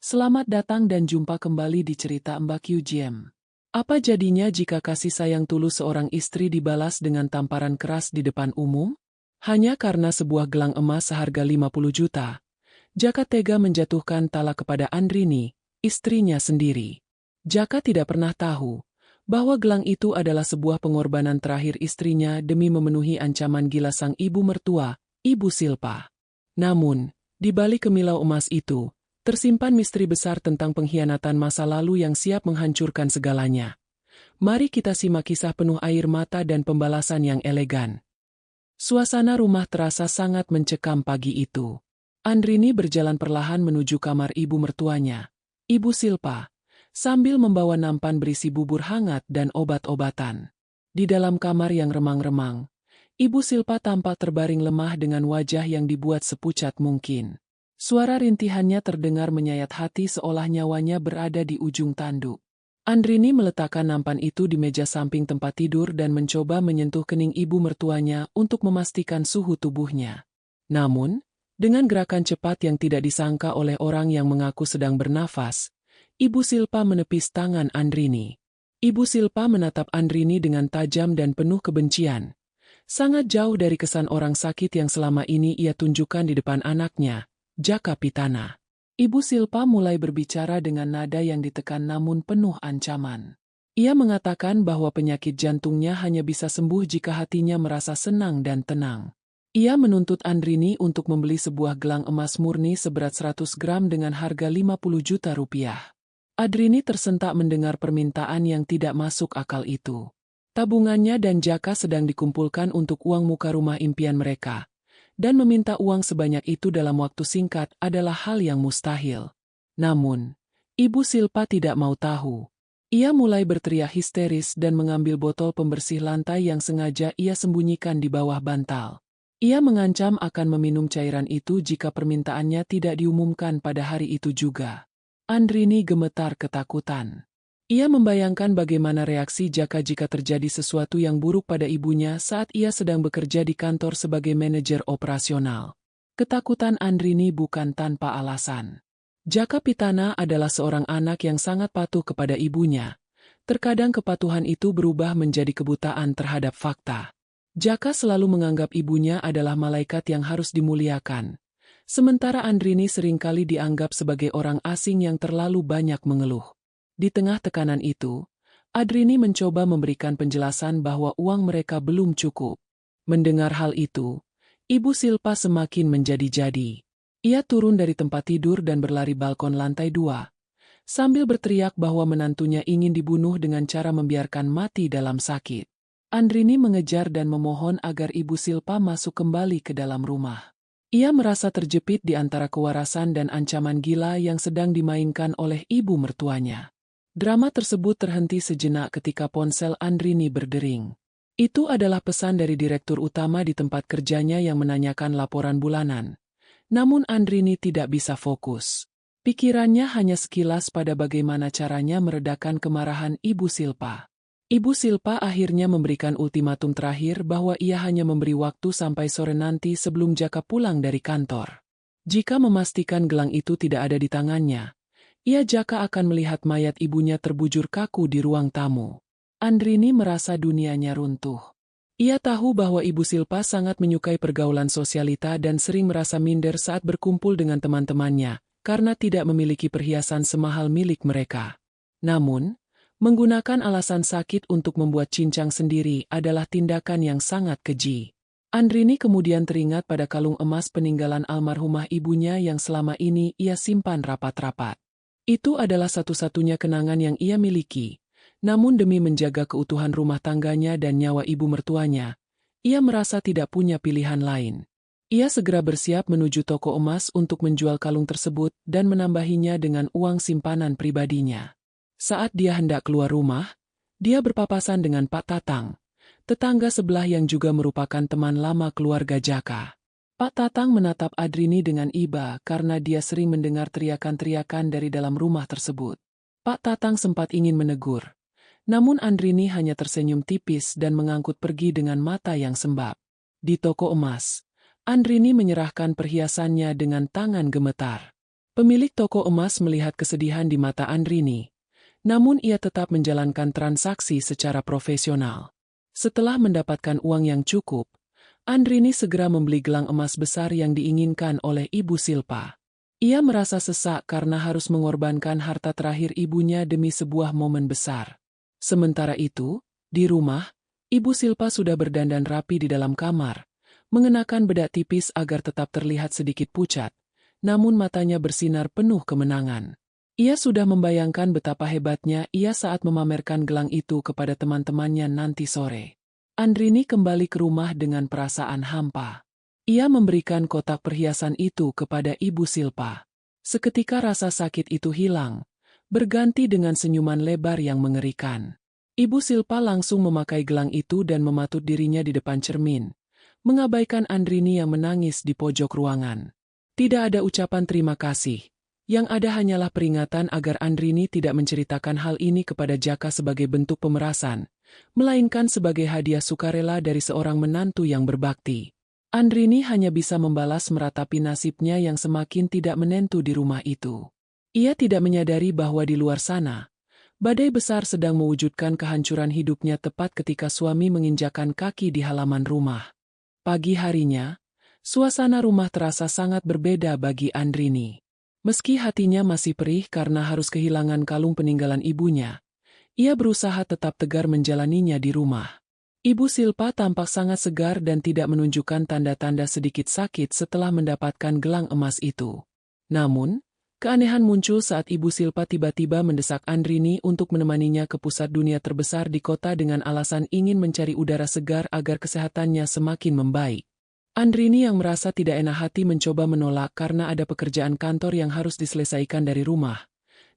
Selamat datang dan jumpa kembali di cerita Mbak Q Jam. Apa jadinya jika kasih sayang tulus seorang istri dibalas dengan tamparan keras di depan umum? Hanya karena sebuah gelang emas seharga 50 juta, Jaka tega menjatuhkan talak kepada Andrini, istrinya sendiri. Jaka tidak pernah tahu bahwa gelang itu adalah sebuah pengorbanan terakhir istrinya demi memenuhi ancaman gila sang ibu mertua, Ibu Silpa. Namun, di balik kemilau emas itu, tersimpan misteri besar tentang pengkhianatan masa lalu yang siap menghancurkan segalanya. Mari kita simak kisah penuh air mata dan pembalasan yang elegan. Suasana rumah terasa sangat mencekam pagi itu. Andrini berjalan perlahan menuju kamar ibu mertuanya, Ibu Silpa, sambil membawa nampan berisi bubur hangat dan obat-obatan. Di dalam kamar yang remang-remang, Ibu Silpa tampak terbaring lemah dengan wajah yang dibuat sepucat mungkin. Suara rintihannya terdengar menyayat hati seolah nyawanya berada di ujung tanduk. Andrini meletakkan nampan itu di meja samping tempat tidur dan mencoba menyentuh kening ibu mertuanya untuk memastikan suhu tubuhnya. Namun, dengan gerakan cepat yang tidak disangka oleh orang yang mengaku sedang bernafas, Ibu Silpa menepis tangan Andrini. Ibu Silpa menatap Andrini dengan tajam dan penuh kebencian. Sangat jauh dari kesan orang sakit yang selama ini ia tunjukkan di depan anaknya, Jaka Pitana. Ibu Silpa mulai berbicara dengan nada yang ditekan namun penuh ancaman. Ia mengatakan bahwa penyakit jantungnya hanya bisa sembuh jika hatinya merasa senang dan tenang. Ia menuntut Andrini untuk membeli sebuah gelang emas murni seberat 100 gram dengan harga 50 juta rupiah. Andrini tersentak mendengar permintaan yang tidak masuk akal itu. Tabungannya dan Jaka sedang dikumpulkan untuk uang muka rumah impian mereka. Dan meminta uang sebanyak itu dalam waktu singkat adalah hal yang mustahil. Namun, Ibu Silpa tidak mau tahu. Ia mulai berteriak histeris dan mengambil botol pembersih lantai yang sengaja ia sembunyikan di bawah bantal. Ia mengancam akan meminum cairan itu jika permintaannya tidak diumumkan pada hari itu juga. Andrini gemetar ketakutan. Ia membayangkan bagaimana reaksi Jaka jika terjadi sesuatu yang buruk pada ibunya saat ia sedang bekerja di kantor sebagai manajer operasional. Ketakutan Andrini bukan tanpa alasan. Jaka Pitana adalah seorang anak yang sangat patuh kepada ibunya. Terkadang kepatuhan itu berubah menjadi kebutaan terhadap fakta. Jaka selalu menganggap ibunya adalah malaikat yang harus dimuliakan. Sementara Andrini seringkali dianggap sebagai orang asing yang terlalu banyak mengeluh. Di tengah tekanan itu, Andrini mencoba memberikan penjelasan bahwa uang mereka belum cukup. Mendengar hal itu, Ibu Silpa semakin menjadi-jadi. Ia turun dari tempat tidur dan berlari balkon lantai 2, sambil berteriak bahwa menantunya ingin dibunuh dengan cara membiarkan mati dalam sakit. Andrini mengejar dan memohon agar Ibu Silpa masuk kembali ke dalam rumah. Ia merasa terjepit di antara kewarasan dan ancaman gila yang sedang dimainkan oleh ibu mertuanya. Drama tersebut terhenti sejenak ketika ponsel Andrini berdering. Itu adalah pesan dari direktur utama di tempat kerjanya yang menanyakan laporan bulanan. Namun Andrini tidak bisa fokus. Pikirannya hanya sekilas pada bagaimana caranya meredakan kemarahan Ibu Silpa. Ibu Silpa akhirnya memberikan ultimatum terakhir bahwa ia hanya memberi waktu sampai sore nanti sebelum Jaka pulang dari kantor. Jika memastikan gelang itu tidak ada di tangannya, Jaka akan melihat mayat ibunya terbujur kaku di ruang tamu. Andrini merasa dunianya runtuh. Ia tahu bahwa Ibu Silpa sangat menyukai pergaulan sosialita dan sering merasa minder saat berkumpul dengan teman-temannya, karena tidak memiliki perhiasan semahal milik mereka. Namun, menggunakan alasan sakit untuk membuat cincang sendiri adalah tindakan yang sangat keji. Andrini kemudian teringat pada kalung emas peninggalan almarhumah ibunya yang selama ini ia simpan rapat-rapat. Itu adalah satu-satunya kenangan yang ia miliki. Namun demi menjaga keutuhan rumah tangganya dan nyawa ibu mertuanya, ia merasa tidak punya pilihan lain. Ia segera bersiap menuju toko emas untuk menjual kalung tersebut dan menambahinya dengan uang simpanan pribadinya. Saat dia hendak keluar rumah, dia berpapasan dengan Pak Tatang, tetangga sebelah yang juga merupakan teman lama keluarga Jaka. Pak Tatang menatap Andrini dengan iba karena dia sering mendengar teriakan-teriakan dari dalam rumah tersebut. Pak Tatang sempat ingin menegur, namun Andrini hanya tersenyum tipis dan mengangkut pergi dengan mata yang sembab. Di toko emas, Andrini menyerahkan perhiasannya dengan tangan gemetar. Pemilik toko emas melihat kesedihan di mata Andrini, namun ia tetap menjalankan transaksi secara profesional. Setelah mendapatkan uang yang cukup, Andrini segera membeli gelang emas besar yang diinginkan oleh Ibu Silpa. Ia merasa sesak karena harus mengorbankan harta terakhir ibunya demi sebuah momen besar. Sementara itu, di rumah, Ibu Silpa sudah berdandan rapi di dalam kamar, mengenakan bedak tipis agar tetap terlihat sedikit pucat, namun matanya bersinar penuh kemenangan. Ia sudah membayangkan betapa hebatnya ia saat memamerkan gelang itu kepada teman-temannya nanti sore. Andrini kembali ke rumah dengan perasaan hampa. Ia memberikan kotak perhiasan itu kepada Ibu Silpa. Seketika rasa sakit itu hilang, berganti dengan senyuman lebar yang mengerikan. Ibu Silpa langsung memakai gelang itu dan mematut dirinya di depan cermin, mengabaikan Andrini yang menangis di pojok ruangan. Tidak ada ucapan terima kasih. Yang ada hanyalah peringatan agar Andrini tidak menceritakan hal ini kepada Jaka sebagai bentuk pemerasan, melainkan sebagai hadiah sukarela dari seorang menantu yang berbakti. Andrini hanya bisa membalas meratapi nasibnya yang semakin tidak menentu di rumah itu. Ia tidak menyadari bahwa di luar sana, badai besar sedang mewujudkan kehancuran hidupnya tepat ketika suami menginjakan kaki di halaman rumah. Pagi harinya, suasana rumah terasa sangat berbeda bagi Andrini. Meski hatinya masih perih karena harus kehilangan kalung peninggalan ibunya, ia berusaha tetap tegar menjalaninya di rumah. Ibu Silpa tampak sangat segar dan tidak menunjukkan tanda-tanda sedikit sakit setelah mendapatkan gelang emas itu. Namun, keanehan muncul saat Ibu Silpa tiba-tiba mendesak Andrini untuk menemaninya ke pusat dunia terbesar di kota dengan alasan ingin mencari udara segar agar kesehatannya semakin membaik. Andrini yang merasa tidak enak hati mencoba menolak karena ada pekerjaan kantor yang harus diselesaikan dari rumah.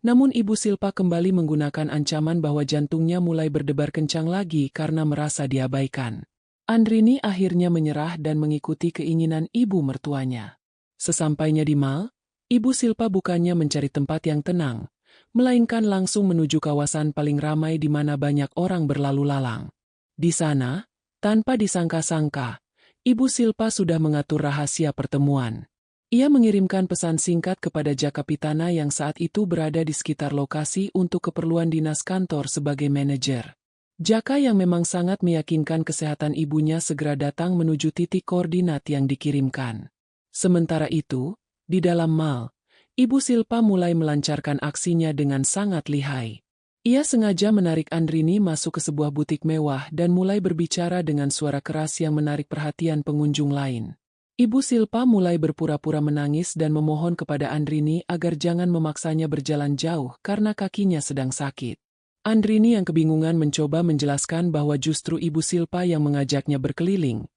Namun Ibu Silpa kembali menggunakan ancaman bahwa jantungnya mulai berdebar kencang lagi karena merasa diabaikan. Andrini akhirnya menyerah dan mengikuti keinginan ibu mertuanya. Sesampainya di mal, Ibu Silpa bukannya mencari tempat yang tenang, melainkan langsung menuju kawasan paling ramai di mana banyak orang berlalu lalang. Di sana, tanpa disangka-sangka, Ibu Silpa sudah mengatur rahasia pertemuan. Ia mengirimkan pesan singkat kepada Jaka Pitana yang saat itu berada di sekitar lokasi untuk keperluan dinas kantor sebagai manajer. Jaka yang memang sangat meyakinkan kesehatan ibunya segera datang menuju titik koordinat yang dikirimkan. Sementara itu, di dalam mal, Ibu Silpa mulai melancarkan aksinya dengan sangat lihai. Ia sengaja menarik Andrini masuk ke sebuah butik mewah dan mulai berbicara dengan suara keras yang menarik perhatian pengunjung lain. Ibu Silpa mulai berpura-pura menangis dan memohon kepada Andrini agar jangan memaksanya berjalan jauh karena kakinya sedang sakit. Andrini yang kebingungan mencoba menjelaskan bahwa justru Ibu Silpa yang mengajaknya berkeliling.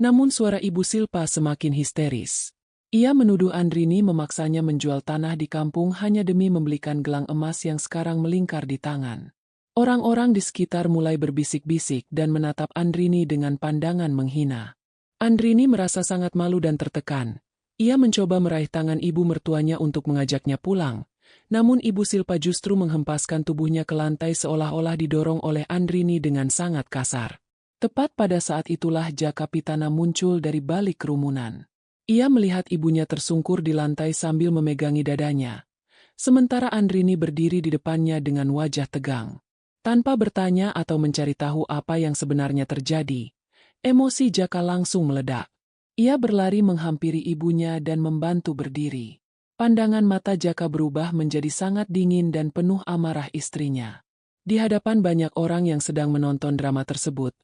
Namun suara Ibu Silpa semakin histeris. Ia menuduh Andrini memaksanya menjual tanah di kampung hanya demi membelikan gelang emas yang sekarang melingkar di tangan. Orang-orang di sekitar mulai berbisik-bisik dan menatap Andrini dengan pandangan menghina. Andrini merasa sangat malu dan tertekan. Ia mencoba meraih tangan ibu mertuanya untuk mengajaknya pulang. Namun Ibu Silpa justru menghempaskan tubuhnya ke lantai seolah-olah didorong oleh Andrini dengan sangat kasar. Tepat pada saat itulah Jaka Pitana muncul dari balik kerumunan. Ia melihat ibunya tersungkur di lantai sambil memegangi dadanya. Sementara Andrini berdiri di depannya dengan wajah tegang. Tanpa bertanya atau mencari tahu apa yang sebenarnya terjadi, emosi Jaka langsung meledak. Ia berlari menghampiri ibunya dan membantu berdiri. Pandangan mata Jaka berubah menjadi sangat dingin dan penuh amarah istrinya. Di hadapan banyak orang yang sedang menonton drama tersebut,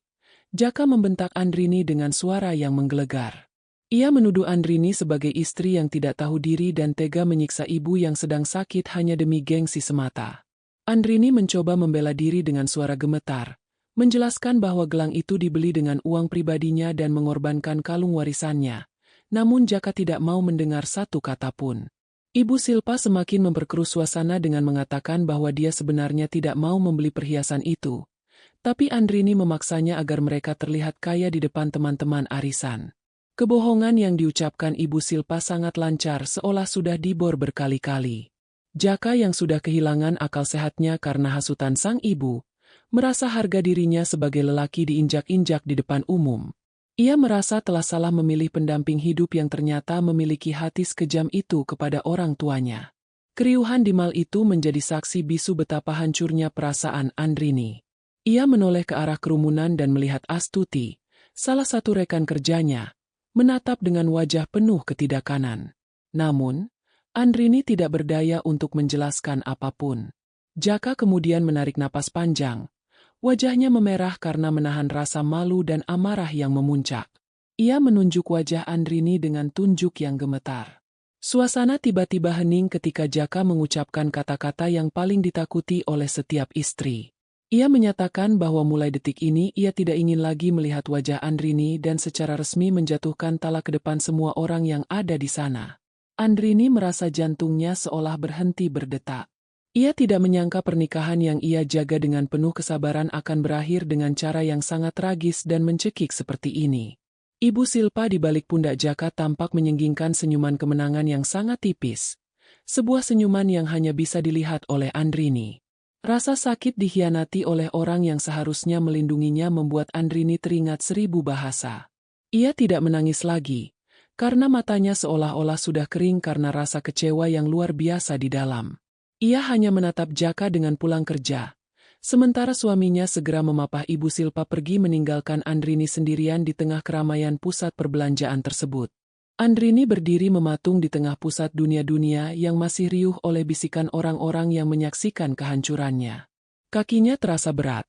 Jaka membentak Andrini dengan suara yang menggelegar. Ia menuduh Andrini sebagai istri yang tidak tahu diri dan tega menyiksa ibu yang sedang sakit hanya demi gengsi semata. Andrini mencoba membela diri dengan suara gemetar, menjelaskan bahwa gelang itu dibeli dengan uang pribadinya dan mengorbankan kalung warisannya. Namun Jaka tidak mau mendengar satu kata pun. Ibu Silpa semakin memperkeruh suasana dengan mengatakan bahwa dia sebenarnya tidak mau membeli perhiasan itu. Tapi Andrini memaksanya agar mereka terlihat kaya di depan teman-teman arisan. Kebohongan yang diucapkan Ibu Silpa sangat lancar seolah sudah dibor berkali-kali. Jaka yang sudah kehilangan akal sehatnya karena hasutan sang ibu, merasa harga dirinya sebagai lelaki diinjak-injak di depan umum. Ia merasa telah salah memilih pendamping hidup yang ternyata memiliki hati sekejam itu kepada orang tuanya. Keriuhan di mal itu menjadi saksi bisu betapa hancurnya perasaan Andrini. Ia menoleh ke arah kerumunan dan melihat Astuti, salah satu rekan kerjanya, menatap dengan wajah penuh ketidakkananan. Namun, Andrini tidak berdaya untuk menjelaskan apapun. Jaka kemudian menarik napas panjang. Wajahnya memerah karena menahan rasa malu dan amarah yang memuncak. Ia menunjuk wajah Andrini dengan tunjuk yang gemetar. Suasana tiba-tiba hening ketika Jaka mengucapkan kata-kata yang paling ditakuti oleh setiap istri. Ia menyatakan bahwa mulai detik ini ia tidak ingin lagi melihat wajah Andrini dan secara resmi menjatuhkan talak ke depan semua orang yang ada di sana. Andrini merasa jantungnya seolah berhenti berdetak. Ia tidak menyangka pernikahan yang ia jaga dengan penuh kesabaran akan berakhir dengan cara yang sangat tragis dan mencekik seperti ini. Ibu Silpa di balik pundak Jaka tampak menyenggingkan senyuman kemenangan yang sangat tipis. Sebuah senyuman yang hanya bisa dilihat oleh Andrini. Rasa sakit dikhianati oleh orang yang seharusnya melindunginya membuat Andrini teringat 1000 bahasa. Ia tidak menangis lagi, karena matanya seolah-olah sudah kering karena rasa kecewa yang luar biasa di dalam. Ia hanya menatap Jaka dengan pulang kerja. Sementara suaminya segera memapah Ibu Silpa pergi meninggalkan Andrini sendirian di tengah keramaian pusat perbelanjaan tersebut. Andrini berdiri mematung di tengah pusat dunia-dunia yang masih riuh oleh bisikan orang-orang yang menyaksikan kehancurannya. Kakinya terasa berat.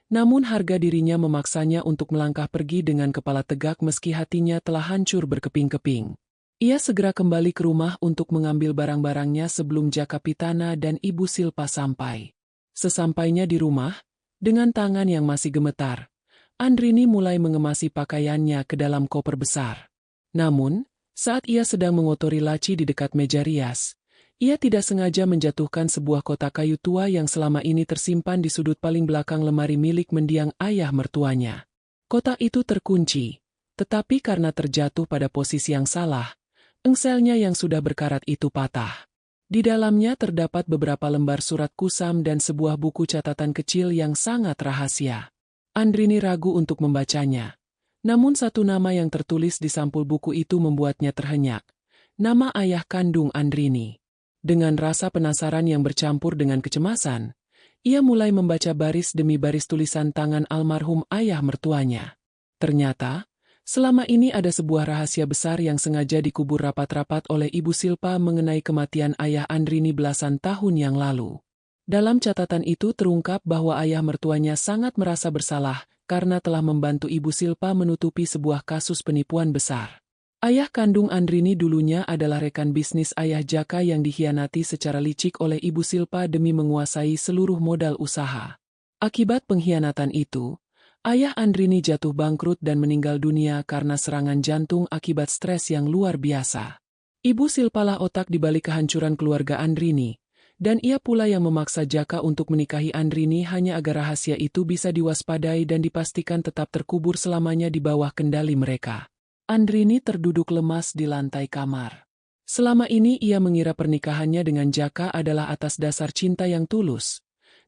Namun harga dirinya memaksanya untuk melangkah pergi dengan kepala tegak meski hatinya telah hancur berkeping-keping. Ia segera kembali ke rumah untuk mengambil barang-barangnya sebelum Jaka Pitana dan Ibu Silpa sampai. Sesampainya di rumah, dengan tangan yang masih gemetar, Andrini mulai mengemasi pakaiannya ke dalam koper besar. Namun, saat ia sedang mengotori laci di dekat meja rias, ia tidak sengaja menjatuhkan sebuah kotak kayu tua yang selama ini tersimpan di sudut paling belakang lemari milik mendiang ayah mertuanya. Kotak itu terkunci, tetapi karena terjatuh pada posisi yang salah, engselnya yang sudah berkarat itu patah. Di dalamnya terdapat beberapa lembar surat kusam dan sebuah buku catatan kecil yang sangat rahasia. Andrini ragu untuk membacanya. Namun satu nama yang tertulis di sampul buku itu membuatnya terhenyak. Nama ayah kandung Andrini. Dengan rasa penasaran yang bercampur dengan kecemasan, ia mulai membaca baris demi baris tulisan tangan almarhum ayah mertuanya. Ternyata, selama ini ada sebuah rahasia besar yang sengaja dikubur rapat-rapat oleh Ibu Silpa mengenai kematian ayah Andrini belasan tahun yang lalu. Dalam catatan itu terungkap bahwa ayah mertuanya sangat merasa bersalah karena telah membantu Ibu Silpa menutupi sebuah kasus penipuan besar. Ayah kandung Andrini dulunya adalah rekan bisnis ayah Jaka yang dikhianati secara licik oleh Ibu Silpa demi menguasai seluruh modal usaha. Akibat pengkhianatan itu, ayah Andrini jatuh bangkrut dan meninggal dunia karena serangan jantung akibat stres yang luar biasa. Ibu Silpalah otak di balik kehancuran keluarga Andrini, dan ia pula yang memaksa Jaka untuk menikahi Andrini hanya agar rahasia itu bisa diwaspadai dan dipastikan tetap terkubur selamanya di bawah kendali mereka. Andrini terduduk lemas di lantai kamar. Selama ini ia mengira pernikahannya dengan Jaka adalah atas dasar cinta yang tulus.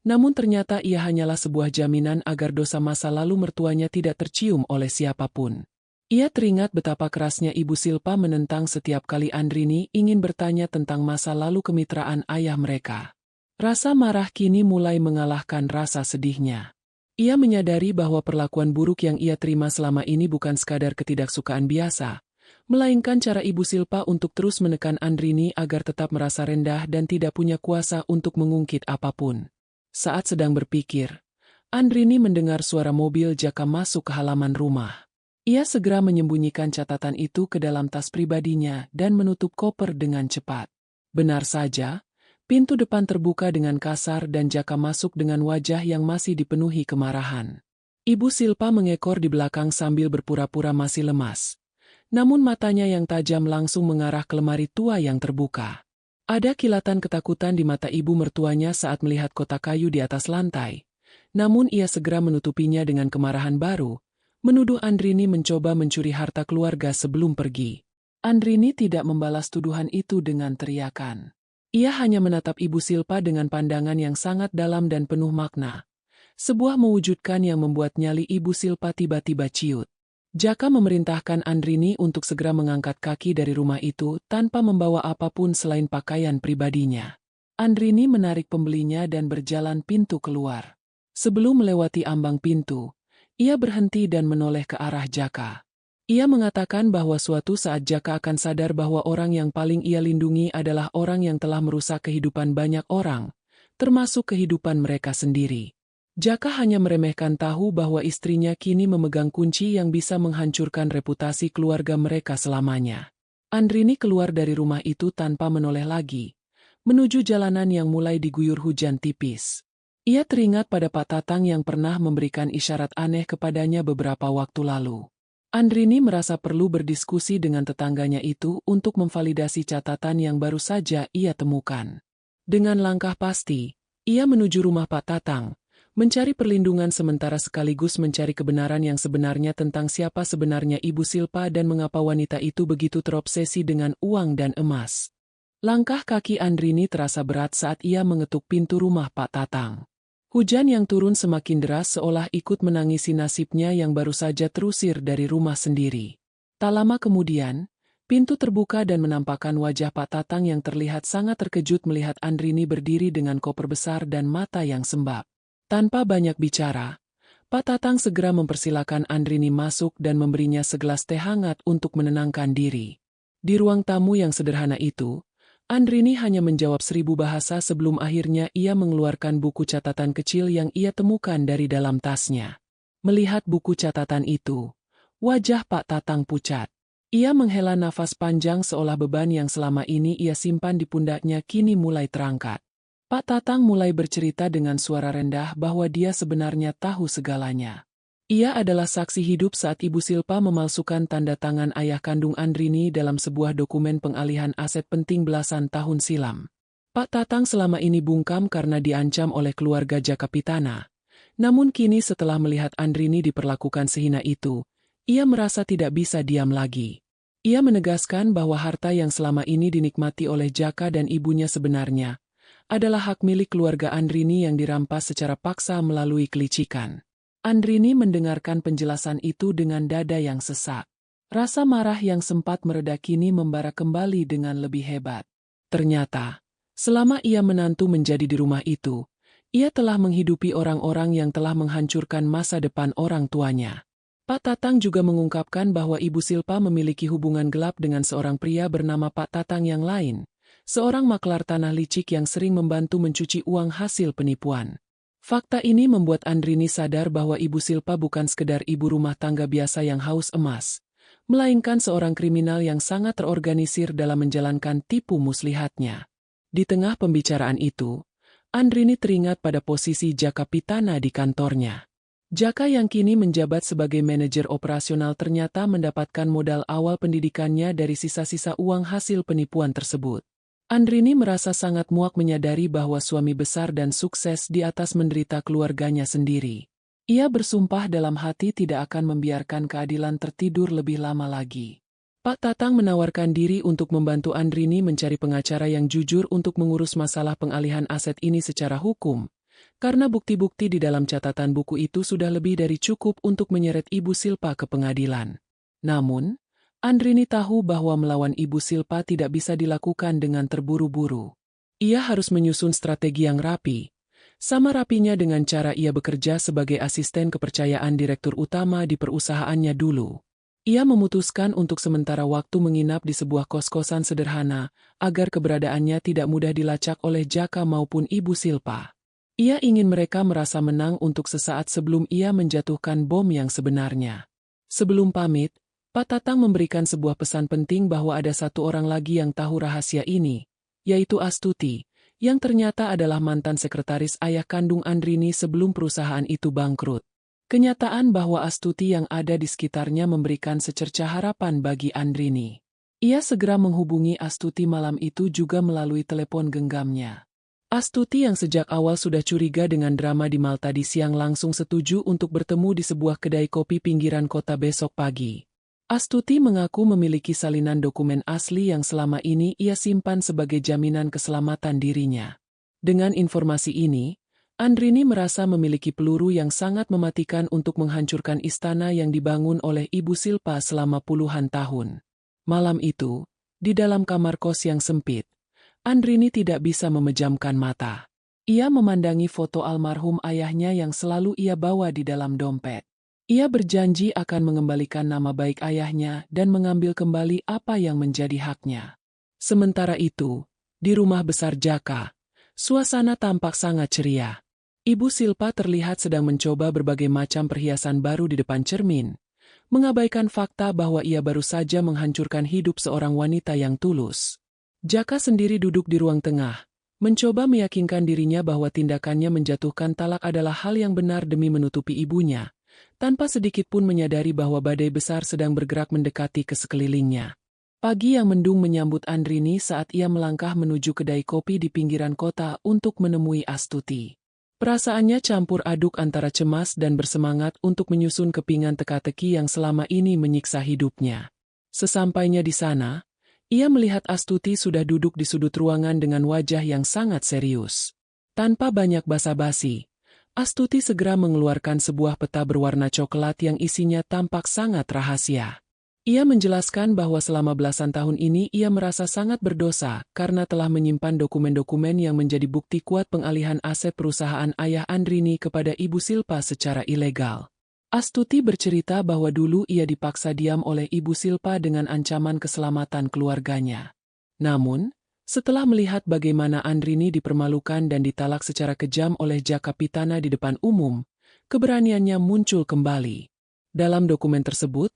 Namun ternyata ia hanyalah sebuah jaminan agar dosa masa lalu mertuanya tidak tercium oleh siapapun. Ia teringat betapa kerasnya Ibu Silpa menentang setiap kali Andrini ingin bertanya tentang masa lalu kemitraan ayah mereka. Rasa marah kini mulai mengalahkan rasa sedihnya. Ia menyadari bahwa perlakuan buruk yang ia terima selama ini bukan sekadar ketidaksukaan biasa, melainkan cara Ibu Silpa untuk terus menekan Andrini agar tetap merasa rendah dan tidak punya kuasa untuk mengungkit apapun. Saat sedang berpikir, Andrini mendengar suara mobil Jaka masuk ke halaman rumah. Ia segera menyembunyikan catatan itu ke dalam tas pribadinya dan menutup koper dengan cepat. Benar saja, pintu depan terbuka dengan kasar dan Jaka masuk dengan wajah yang masih dipenuhi kemarahan. Ibu Silpa mengekor di belakang sambil berpura-pura masih lemas. Namun matanya yang tajam langsung mengarah ke lemari tua yang terbuka. Ada kilatan ketakutan di mata ibu mertuanya saat melihat kotak kayu di atas lantai. Namun ia segera menutupinya dengan kemarahan baru, menuduh Andrini mencoba mencuri harta keluarga sebelum pergi. Andrini tidak membalas tuduhan itu dengan teriakan. Ia hanya menatap Ibu Silpa dengan pandangan yang sangat dalam dan penuh makna. Sebuah mewujudkan yang membuat nyali Ibu Silpa tiba-tiba ciut. Jaka memerintahkan Andrini untuk segera mengangkat kaki dari rumah itu tanpa membawa apapun selain pakaian pribadinya. Andrini menarik pembelinya dan berjalan pintu keluar. Sebelum melewati ambang pintu, ia berhenti dan menoleh ke arah Jaka. Ia mengatakan bahwa suatu saat Jaka akan sadar bahwa orang yang paling ia lindungi adalah orang yang telah merusak kehidupan banyak orang, termasuk kehidupan mereka sendiri. Jaka hanya meremehkan tahu bahwa istrinya kini memegang kunci yang bisa menghancurkan reputasi keluarga mereka selamanya. Andrini keluar dari rumah itu tanpa menoleh lagi, menuju jalanan yang mulai diguyur hujan tipis. Ia teringat pada Pak Tatang yang pernah memberikan isyarat aneh kepadanya beberapa waktu lalu. Andrini merasa perlu berdiskusi dengan tetangganya itu untuk memvalidasi catatan yang baru saja ia temukan. Dengan langkah pasti, ia menuju rumah Pak Tatang, mencari perlindungan sementara sekaligus mencari kebenaran yang sebenarnya tentang siapa sebenarnya Ibu Silpa dan mengapa wanita itu begitu terobsesi dengan uang dan emas. Langkah kaki Andrini terasa berat saat ia mengetuk pintu rumah Pak Tatang. Hujan yang turun semakin deras seolah ikut menangisi nasibnya yang baru saja terusir dari rumah sendiri. Tak lama kemudian, pintu terbuka dan menampakkan wajah Pak Tatang yang terlihat sangat terkejut melihat Andrini berdiri dengan koper besar dan mata yang sembab. Tanpa banyak bicara, Pak Tatang segera mempersilakan Andrini masuk dan memberinya segelas teh hangat untuk menenangkan diri. Di ruang tamu yang sederhana itu, Andrini hanya menjawab 1000 bahasa sebelum akhirnya ia mengeluarkan buku catatan kecil yang ia temukan dari dalam tasnya. Melihat buku catatan itu, wajah Pak Tatang pucat. Ia menghela nafas panjang seolah beban yang selama ini ia simpan di pundaknya kini mulai terangkat. Pak Tatang mulai bercerita dengan suara rendah bahwa dia sebenarnya tahu segalanya. Ia adalah saksi hidup saat Ibu Silpa memalsukan tanda tangan ayah kandung Andrini dalam sebuah dokumen pengalihan aset penting belasan tahun silam. Pak Tatang selama ini bungkam karena diancam oleh keluarga Jakapitana. Namun kini setelah melihat Andrini diperlakukan sehina itu, ia merasa tidak bisa diam lagi. Ia menegaskan bahwa harta yang selama ini dinikmati oleh Jaka dan ibunya sebenarnya adalah hak milik keluarga Andrini yang dirampas secara paksa melalui kelicikan. Andrini mendengarkan penjelasan itu dengan dada yang sesak. Rasa marah yang sempat mereda kini membara kembali dengan lebih hebat. Ternyata, selama ia menantu menjadi di rumah itu, ia telah menghidupi orang-orang yang telah menghancurkan masa depan orang tuanya. Pak Tatang juga mengungkapkan bahwa Ibu Silpa memiliki hubungan gelap dengan seorang pria bernama Pak Tatang yang lain, seorang maklar tanah licik yang sering membantu mencuci uang hasil penipuan. Fakta ini membuat Andrini sadar bahwa Ibu Silpa bukan sekedar ibu rumah tangga biasa yang haus emas, melainkan seorang kriminal yang sangat terorganisir dalam menjalankan tipu muslihatnya. Di tengah pembicaraan itu, Andrini teringat pada posisi Jakapitana di kantornya. Jaka yang kini menjabat sebagai manajer operasional ternyata mendapatkan modal awal pendidikannya dari sisa-sisa uang hasil penipuan tersebut. Andrini merasa sangat muak menyadari bahwa suami besar dan sukses di atas menderita keluarganya sendiri. Ia bersumpah dalam hati tidak akan membiarkan keadilan tertidur lebih lama lagi. Pak Tatang menawarkan diri untuk membantu Andrini mencari pengacara yang jujur untuk mengurus masalah pengalihan aset ini secara hukum, karena bukti-bukti di dalam catatan buku itu sudah lebih dari cukup untuk menyeret Ibu Silpa ke pengadilan. Namun, Andrini tahu bahwa melawan Ibu Silpa tidak bisa dilakukan dengan terburu-buru. Ia harus menyusun strategi yang rapi, sama rapinya dengan cara ia bekerja sebagai asisten kepercayaan direktur utama di perusahaannya dulu. Ia memutuskan untuk sementara waktu menginap di sebuah kos-kosan sederhana, agar keberadaannya tidak mudah dilacak oleh Jaka maupun Ibu Silpa. Ia ingin mereka merasa menang untuk sesaat sebelum ia menjatuhkan bom yang sebenarnya. Sebelum pamit, Pak Tatang memberikan sebuah pesan penting bahwa ada satu orang lagi yang tahu rahasia ini, yaitu Astuti, yang ternyata adalah mantan sekretaris ayah kandung Andrini sebelum perusahaan itu bangkrut. Kenyataan bahwa Astuti yang ada di sekitarnya memberikan secercah harapan bagi Andrini. Ia segera menghubungi Astuti malam itu juga melalui telepon genggamnya. Astuti yang sejak awal sudah curiga dengan drama di Malta di siang langsung setuju untuk bertemu di sebuah kedai kopi pinggiran kota besok pagi. Astuti mengaku memiliki salinan dokumen asli yang selama ini ia simpan sebagai jaminan keselamatan dirinya. Dengan informasi ini, Andrini merasa memiliki peluru yang sangat mematikan untuk menghancurkan istana yang dibangun oleh Ibu Silpa selama puluhan tahun. Malam itu, di dalam kamar kos yang sempit, Andrini tidak bisa memejamkan mata. Ia memandangi foto almarhum ayahnya yang selalu ia bawa di dalam dompet. Ia berjanji akan mengembalikan nama baik ayahnya dan mengambil kembali apa yang menjadi haknya. Sementara itu, di rumah besar Jaka, suasana tampak sangat ceria. Ibu Silpa terlihat sedang mencoba berbagai macam perhiasan baru di depan cermin, mengabaikan fakta bahwa ia baru saja menghancurkan hidup seorang wanita yang tulus. Jaka sendiri duduk di ruang tengah, mencoba meyakinkan dirinya bahwa tindakannya menjatuhkan talak adalah hal yang benar demi menutupi ibunya, tanpa sedikit pun menyadari bahwa badai besar sedang bergerak mendekati ke sekelilingnya. Pagi yang mendung menyambut Andrini saat ia melangkah menuju kedai kopi di pinggiran kota untuk menemui Astuti. Perasaannya campur aduk antara cemas dan bersemangat untuk menyusun kepingan teka-teki yang selama ini menyiksa hidupnya. Sesampainya di sana, ia melihat Astuti sudah duduk di sudut ruangan dengan wajah yang sangat serius. Tanpa banyak basa-basi, Astuti segera mengeluarkan sebuah peta berwarna coklat yang isinya tampak sangat rahasia. Ia menjelaskan bahwa selama belasan tahun ini ia merasa sangat berdosa karena telah menyimpan dokumen-dokumen yang menjadi bukti kuat pengalihan aset perusahaan ayah Andrini kepada Ibu Silpa secara ilegal. Astuti bercerita bahwa dulu ia dipaksa diam oleh Ibu Silpa dengan ancaman keselamatan keluarganya. Namun, setelah melihat bagaimana Andrini dipermalukan dan ditalak secara kejam oleh Jaka Pitana di depan umum, keberaniannya muncul kembali. Dalam dokumen tersebut,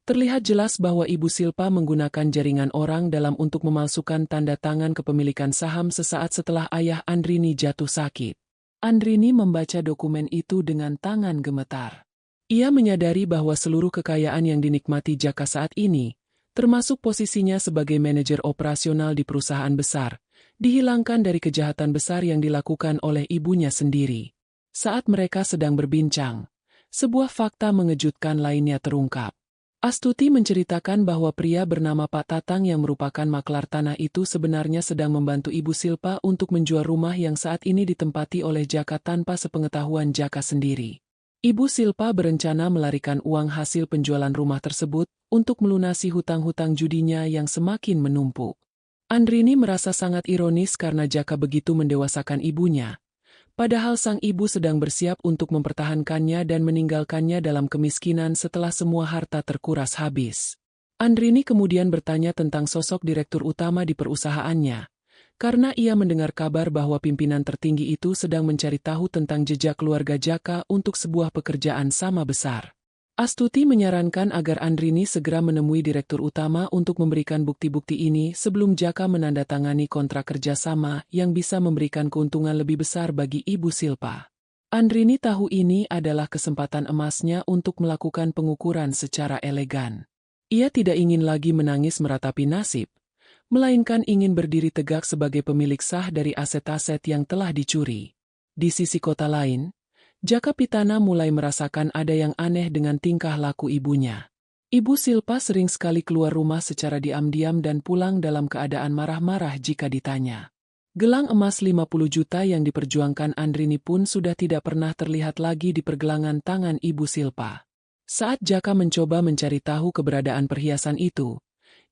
terlihat jelas bahwa Ibu Silpa menggunakan jaringan orang dalam untuk memalsukan tanda tangan kepemilikan saham sesaat setelah ayah Andrini jatuh sakit. Andrini membaca dokumen itu dengan tangan gemetar. Ia menyadari bahwa seluruh kekayaan yang dinikmati Jaka saat ini, termasuk posisinya sebagai manajer operasional di perusahaan besar, dihilangkan dari kejahatan besar yang dilakukan oleh ibunya sendiri. Saat mereka sedang berbincang, sebuah fakta mengejutkan lainnya terungkap. Astuti menceritakan bahwa pria bernama Pak Tatang yang merupakan maklar tanah itu sebenarnya sedang membantu Ibu Silpa untuk menjual rumah yang saat ini ditempati oleh Jaka tanpa sepengetahuan Jaka sendiri. Ibu Silpa berencana melarikan uang hasil penjualan rumah tersebut untuk melunasi hutang-hutang judinya yang semakin menumpuk. Andrini merasa sangat ironis karena Jaka begitu mendewasakan ibunya. Padahal sang ibu sedang bersiap untuk mempertahankannya dan meninggalkannya dalam kemiskinan setelah semua harta terkuras habis. Andrini kemudian bertanya tentang sosok direktur utama di perusahaannya, karena ia mendengar kabar bahwa pimpinan tertinggi itu sedang mencari tahu tentang jejak keluarga Jaka untuk sebuah pekerjaan sama besar. Astuti menyarankan agar Andrini segera menemui direktur utama untuk memberikan bukti-bukti ini sebelum Jaka menandatangani kontrak kerjasama yang bisa memberikan keuntungan lebih besar bagi Ibu Silpa. Andrini tahu ini adalah kesempatan emasnya untuk melakukan pengukuran secara elegan. Ia tidak ingin lagi menangis meratapi nasib, melainkan ingin berdiri tegak sebagai pemilik sah dari aset-aset yang telah dicuri. Di sisi kota lain, Jaka Pitana mulai merasakan ada yang aneh dengan tingkah laku ibunya. Ibu Silpa sering sekali keluar rumah secara diam-diam dan pulang dalam keadaan marah-marah jika ditanya. Gelang emas 50 juta yang diperjuangkan Andrini pun sudah tidak pernah terlihat lagi di pergelangan tangan Ibu Silpa. Saat Jaka mencoba mencari tahu keberadaan perhiasan itu,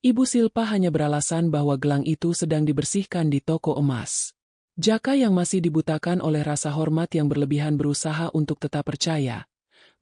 Ibu Silpa hanya beralasan bahwa gelang itu sedang dibersihkan di toko emas. Jaka yang masih dibutakan oleh rasa hormat yang berlebihan berusaha untuk tetap percaya,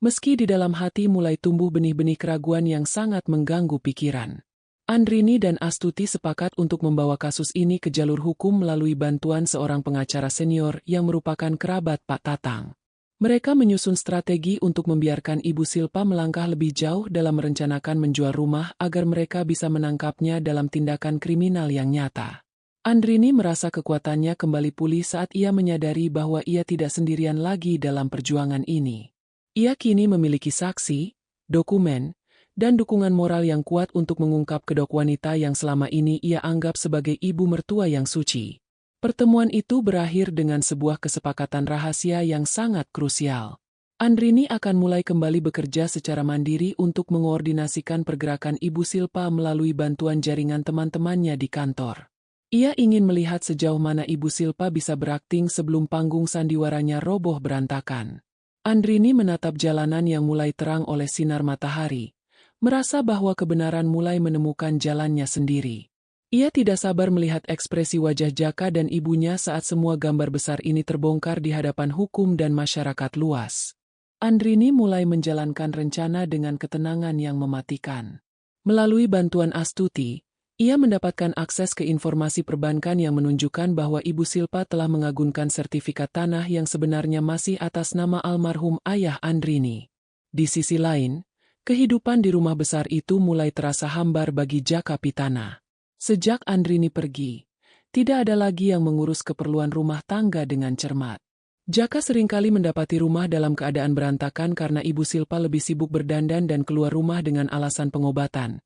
meski di dalam hati mulai tumbuh benih-benih keraguan yang sangat mengganggu pikiran. Andrini dan Astuti sepakat untuk membawa kasus ini ke jalur hukum melalui bantuan seorang pengacara senior yang merupakan kerabat Pak Tatang. Mereka menyusun strategi untuk membiarkan Ibu Silpa melangkah lebih jauh dalam merencanakan menjual rumah agar mereka bisa menangkapnya dalam tindakan kriminal yang nyata. Andrini merasa kekuatannya kembali pulih saat ia menyadari bahwa ia tidak sendirian lagi dalam perjuangan ini. Ia kini memiliki saksi, dokumen, dan dukungan moral yang kuat untuk mengungkap kedok wanita yang selama ini ia anggap sebagai ibu mertua yang suci. Pertemuan itu berakhir dengan sebuah kesepakatan rahasia yang sangat krusial. Andrini akan mulai kembali bekerja secara mandiri untuk mengoordinasikan pergerakan Ibu Silpa melalui bantuan jaringan teman-temannya di kantor. Ia ingin melihat sejauh mana Ibu Silpa bisa berakting sebelum panggung sandiwaranya roboh berantakan. Andrini menatap jalanan yang mulai terang oleh sinar matahari, merasa bahwa kebenaran mulai menemukan jalannya sendiri. Ia tidak sabar melihat ekspresi wajah Jaka dan ibunya saat semua gambar besar ini terbongkar di hadapan hukum dan masyarakat luas. Andrini mulai menjalankan rencana dengan ketenangan yang mematikan. Melalui bantuan Astuti, ia mendapatkan akses ke informasi perbankan yang menunjukkan bahwa Ibu Silpa telah mengagunkan sertifikat tanah yang sebenarnya masih atas nama almarhum ayah Andrini. Di sisi lain, kehidupan di rumah besar itu mulai terasa hambar bagi Jaka Pitana. Sejak Andrini pergi, tidak ada lagi yang mengurus keperluan rumah tangga dengan cermat. Jaka seringkali mendapati rumah dalam keadaan berantakan karena Ibu Silpa lebih sibuk berdandan dan keluar rumah dengan alasan pengobatan.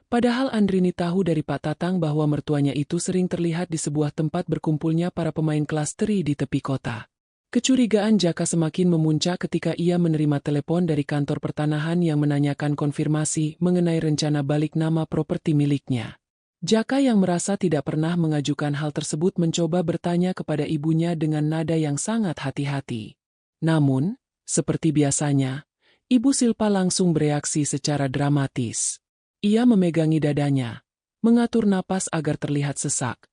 Padahal Andrini tahu dari Pak Tatang bahwa mertuanya itu sering terlihat di sebuah tempat berkumpulnya para pemain kelas teri di tepi kota. Kecurigaan Jaka semakin memuncak ketika ia menerima telepon dari kantor pertanahan yang menanyakan konfirmasi mengenai rencana balik nama properti miliknya. Jaka yang merasa tidak pernah mengajukan hal tersebut mencoba bertanya kepada ibunya dengan nada yang sangat hati-hati. Namun, seperti biasanya, Ibu Silpa langsung bereaksi secara dramatis. Ia memegangi dadanya, mengatur napas agar terlihat sesak,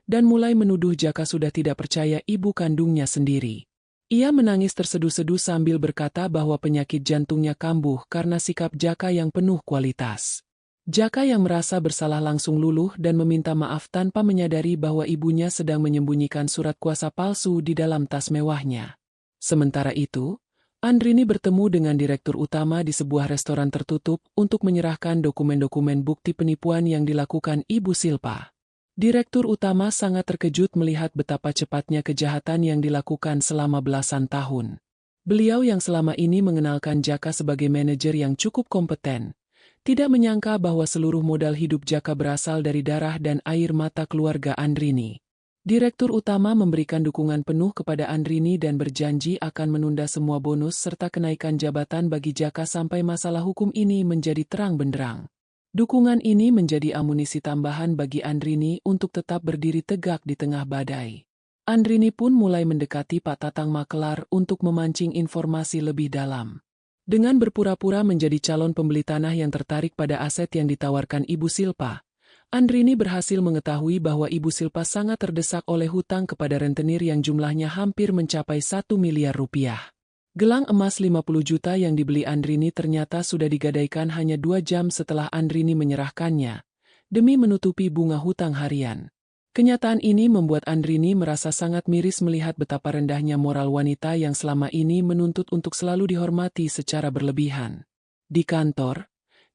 dan mulai menuduh Jaka sudah tidak percaya ibu kandungnya sendiri. Ia menangis terseduh-seduh sambil berkata bahwa penyakit jantungnya kambuh karena sikap Jaka yang penuh kualitas. Jaka yang merasa bersalah langsung luluh dan meminta maaf tanpa menyadari bahwa ibunya sedang menyembunyikan surat kuasa palsu di dalam tas mewahnya. Sementara itu, Andrini bertemu dengan direktur utama di sebuah restoran tertutup untuk menyerahkan dokumen-dokumen bukti penipuan yang dilakukan Ibu Silpa. Direktur utama sangat terkejut melihat betapa cepatnya kejahatan yang dilakukan selama belasan tahun. Beliau yang selama ini mengenalkan Jaka sebagai manajer yang cukup kompeten, tidak menyangka bahwa seluruh modal hidup Jaka berasal dari darah dan air mata keluarga Andrini. Direktur utama memberikan dukungan penuh kepada Andrini dan berjanji akan menunda semua bonus serta kenaikan jabatan bagi Jaka sampai masalah hukum ini menjadi terang benderang. Dukungan ini menjadi amunisi tambahan bagi Andrini untuk tetap berdiri tegak di tengah badai. Andrini pun mulai mendekati Pak Tatang Makelar untuk memancing informasi lebih dalam. Dengan berpura-pura menjadi calon pembeli tanah yang tertarik pada aset yang ditawarkan Ibu Silpa, Andrini berhasil mengetahui bahwa Ibu Silpa sangat terdesak oleh hutang kepada rentenir yang jumlahnya hampir mencapai 1 miliar rupiah. Gelang emas 50 juta yang dibeli Andrini ternyata sudah digadaikan hanya 2 jam setelah Andrini menyerahkannya, demi menutupi bunga hutang harian. Kenyataan ini membuat Andrini merasa sangat miris melihat betapa rendahnya moral wanita yang selama ini menuntut untuk selalu dihormati secara berlebihan. Di kantor,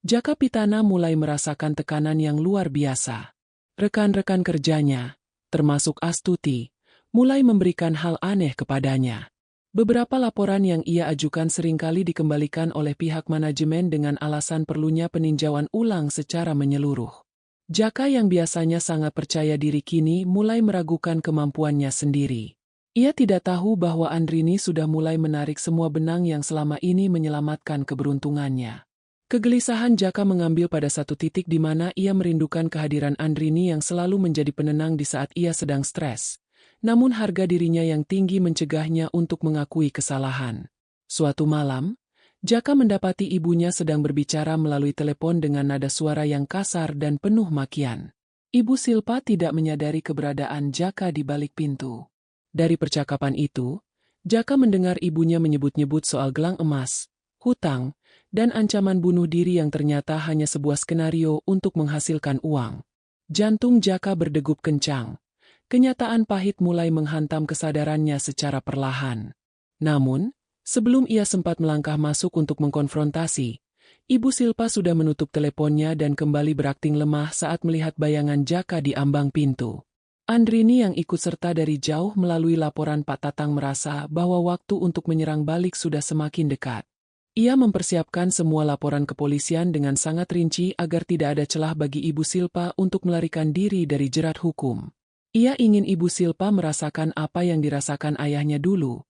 Jaka Pitana mulai merasakan tekanan yang luar biasa. Rekan-rekan kerjanya, termasuk Astuti, mulai memberikan hal aneh kepadanya. Beberapa laporan yang ia ajukan seringkali dikembalikan oleh pihak manajemen dengan alasan perlunya peninjauan ulang secara menyeluruh. Jaka yang biasanya sangat percaya diri kini mulai meragukan kemampuannya sendiri. Ia tidak tahu bahwa Andrini sudah mulai menarik semua benang yang selama ini menyelamatkan keberuntungannya. Kegelisahan Jaka mengambil pada satu titik di mana ia merindukan kehadiran Andrini yang selalu menjadi penenang di saat ia sedang stres. Namun harga dirinya yang tinggi mencegahnya untuk mengakui kesalahan. Suatu malam, Jaka mendapati ibunya sedang berbicara melalui telepon dengan nada suara yang kasar dan penuh makian. Ibu Silpa tidak menyadari keberadaan Jaka di balik pintu. Dari percakapan itu, Jaka mendengar ibunya menyebut-nyebut soal gelang emas, hutang, dan ancaman bunuh diri yang ternyata hanya sebuah skenario untuk menghasilkan uang. Jantung Jaka berdegup kencang. Kenyataan pahit mulai menghantam kesadarannya secara perlahan. Namun, sebelum ia sempat melangkah masuk untuk mengkonfrontasi, Ibu Silpa sudah menutup teleponnya dan kembali berakting lemah saat melihat bayangan Jaka di ambang pintu. Andrini yang ikut serta dari jauh melalui laporan Pak Tatang merasa bahwa waktu untuk menyerang balik sudah semakin dekat. Ia mempersiapkan semua laporan kepolisian dengan sangat rinci agar tidak ada celah bagi Ibu Silpa untuk melarikan diri dari jerat hukum. Ia ingin Ibu Silpa merasakan apa yang dirasakan ayahnya dulu,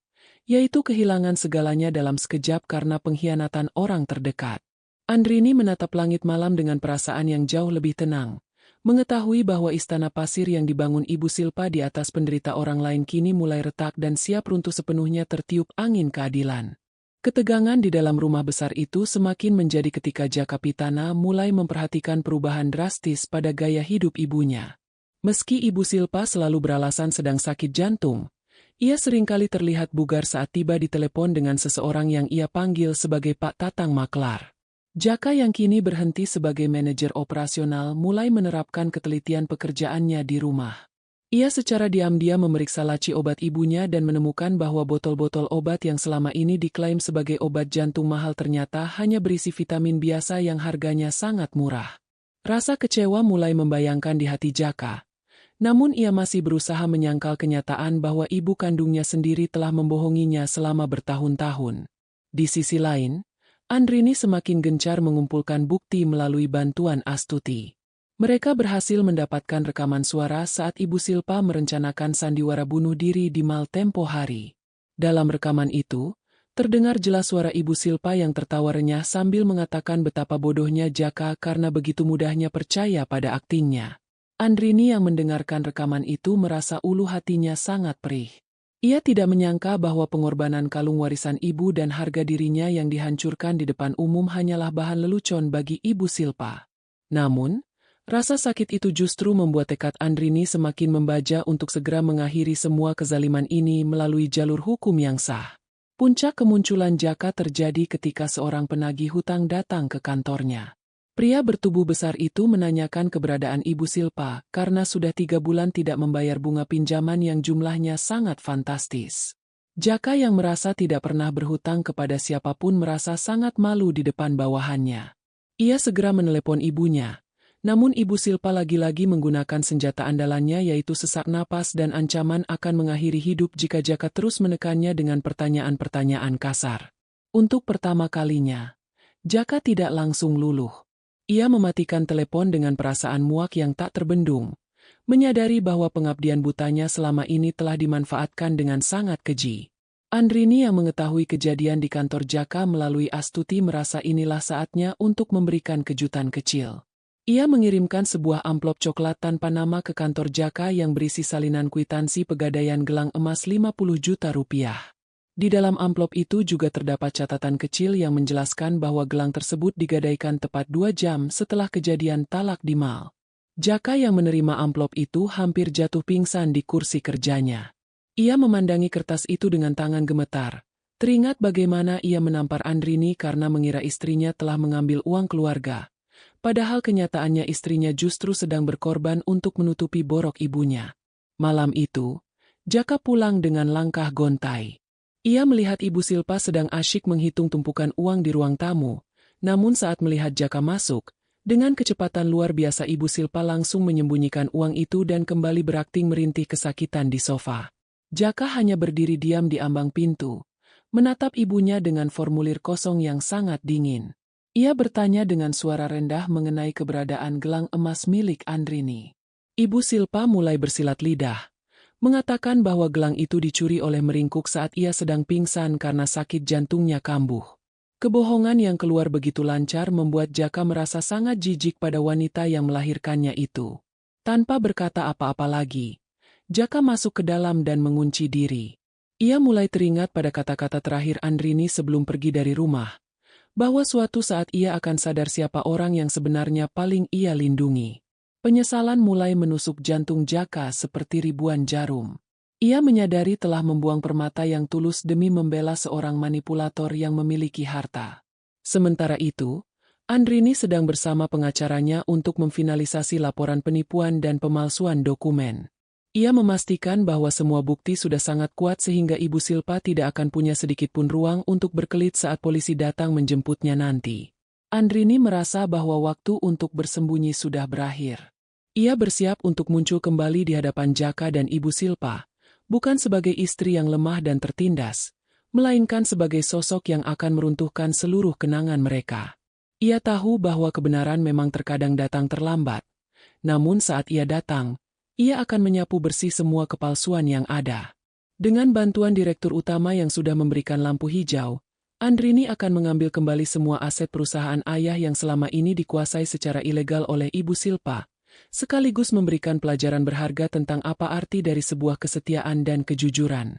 yaitu kehilangan segalanya dalam sekejap karena pengkhianatan orang terdekat. Andrini menatap langit malam dengan perasaan yang jauh lebih tenang, Mengetahui bahwa istana pasir yang dibangun Ibu Silpa di atas penderita orang lain kini mulai retak dan siap runtuh sepenuhnya tertiup angin keadilan. Ketegangan di dalam rumah besar itu semakin menjadi ketika Jaka Pitana mulai memperhatikan perubahan drastis pada gaya hidup ibunya. Meski Ibu Silpa selalu beralasan sedang sakit jantung, ia seringkali terlihat bugar saat tiba di telepon dengan seseorang yang ia panggil sebagai Pak Tatang Maklar. Jaka yang kini berhenti sebagai manajer operasional mulai menerapkan ketelitian pekerjaannya di rumah. Ia secara diam-diam memeriksa laci obat ibunya dan menemukan bahwa botol-botol obat yang selama ini diklaim sebagai obat jantung mahal ternyata hanya berisi vitamin biasa yang harganya sangat murah. Rasa kecewa mulai membayangkan di hati Jaka. Namun ia masih berusaha menyangkal kenyataan bahwa ibu kandungnya sendiri telah membohonginya selama bertahun-tahun. Di sisi lain, Andrini semakin gencar mengumpulkan bukti melalui bantuan Astuti. Mereka berhasil mendapatkan rekaman suara saat Ibu Silpa merencanakan sandiwara bunuh diri di mal tempo hari. Dalam rekaman itu, terdengar jelas suara Ibu Silpa yang tertawa renyah sambil mengatakan betapa bodohnya Jaka karena begitu mudahnya percaya pada aktingnya. Andrini yang mendengarkan rekaman itu merasa ulu hatinya sangat perih. Ia tidak menyangka bahwa pengorbanan kalung warisan ibu dan harga dirinya yang dihancurkan di depan umum hanyalah bahan lelucon bagi Ibu Silpa. Namun, rasa sakit itu justru membuat tekad Andrini semakin membaja untuk segera mengakhiri semua kezaliman ini melalui jalur hukum yang sah. Puncak kemunculan Jaka terjadi ketika seorang penagih hutang datang ke kantornya. Pria bertubuh besar itu menanyakan keberadaan Ibu Silpa karena sudah 3 bulan tidak membayar bunga pinjaman yang jumlahnya sangat fantastis. Jaka yang merasa tidak pernah berhutang kepada siapapun merasa sangat malu di depan bawahannya. Ia segera menelepon ibunya. Namun Ibu Silpa lagi-lagi menggunakan senjata andalannya yaitu sesak napas dan ancaman akan mengakhiri hidup jika Jaka terus menekannya dengan pertanyaan-pertanyaan kasar. Untuk pertama kalinya, Jaka tidak langsung luluh. Ia mematikan telepon dengan perasaan muak yang tak terbendung, menyadari bahwa pengabdian butanya selama ini telah dimanfaatkan dengan sangat keji. Andrini yang mengetahui kejadian di kantor Jaka melalui Astuti merasa inilah saatnya untuk memberikan kejutan kecil. Ia mengirimkan sebuah amplop coklat tanpa nama ke kantor Jaka yang berisi salinan kwitansi pegadaian gelang emas 50 juta rupiah. Di dalam amplop itu juga terdapat catatan kecil yang menjelaskan bahwa gelang tersebut digadaikan tepat 2 jam setelah kejadian talak di mal. Jaka yang menerima amplop itu hampir jatuh pingsan di kursi kerjanya. Ia memandangi kertas itu dengan tangan gemetar. Teringat bagaimana ia menampar Andrini karena mengira istrinya telah mengambil uang keluarga. Padahal kenyataannya istrinya justru sedang berkorban untuk menutupi borok ibunya. Malam itu, Jaka pulang dengan langkah gontai. Ia melihat Ibu Silpa sedang asyik menghitung tumpukan uang di ruang tamu, namun saat melihat Jaka masuk, dengan kecepatan luar biasa Ibu Silpa langsung menyembunyikan uang itu dan kembali berakting merintih kesakitan di sofa. Jaka hanya berdiri diam di ambang pintu, menatap ibunya dengan formulir kosong yang sangat dingin. Ia bertanya dengan suara rendah mengenai keberadaan gelang emas milik Andrini. Ibu Silpa mulai bersilat lidah, mengatakan bahwa gelang itu dicuri oleh Meringkuk saat ia sedang pingsan karena sakit jantungnya kambuh. Kebohongan yang keluar begitu lancar membuat Jaka merasa sangat jijik pada wanita yang melahirkannya itu. Tanpa berkata apa-apa lagi, Jaka masuk ke dalam dan mengunci diri. Ia mulai teringat pada kata-kata terakhir Andrini sebelum pergi dari rumah, bahwa suatu saat ia akan sadar siapa orang yang sebenarnya paling ia lindungi. Penyesalan mulai menusuk jantung Jaka seperti ribuan jarum. Ia menyadari telah membuang permata yang tulus demi membela seorang manipulator yang memiliki harta. Sementara itu, Andrini sedang bersama pengacaranya untuk memfinalisasi laporan penipuan dan pemalsuan dokumen. Ia memastikan bahwa semua bukti sudah sangat kuat sehingga Ibu Silpa tidak akan punya sedikit pun ruang untuk berkelit saat polisi datang menjemputnya nanti. Andrini merasa bahwa waktu untuk bersembunyi sudah berakhir. Ia bersiap untuk muncul kembali di hadapan Jaka dan Ibu Silpa, bukan sebagai istri yang lemah dan tertindas, melainkan sebagai sosok yang akan meruntuhkan seluruh kenangan mereka. Ia tahu bahwa kebenaran memang terkadang datang terlambat, namun saat ia datang, ia akan menyapu bersih semua kepalsuan yang ada. Dengan bantuan direktur utama yang sudah memberikan lampu hijau, Andrini akan mengambil kembali semua aset perusahaan ayah yang selama ini dikuasai secara ilegal oleh Ibu Silpa, sekaligus memberikan pelajaran berharga tentang apa arti dari sebuah kesetiaan dan kejujuran.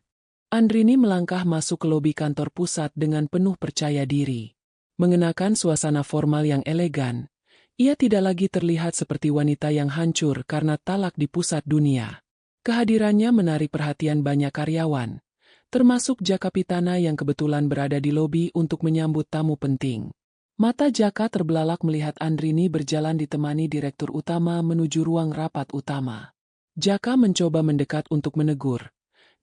Andrini melangkah masuk ke lobi kantor pusat dengan penuh percaya diri. Mengenakan suasana formal yang elegan, ia tidak lagi terlihat seperti wanita yang hancur karena talak di pusat dunia. Kehadirannya menarik perhatian banyak karyawan, termasuk Jaka Pitana yang kebetulan berada di lobi untuk menyambut tamu penting. Mata Jaka terbelalak melihat Andrini berjalan ditemani direktur utama menuju ruang rapat utama. Jaka mencoba mendekat untuk menegur,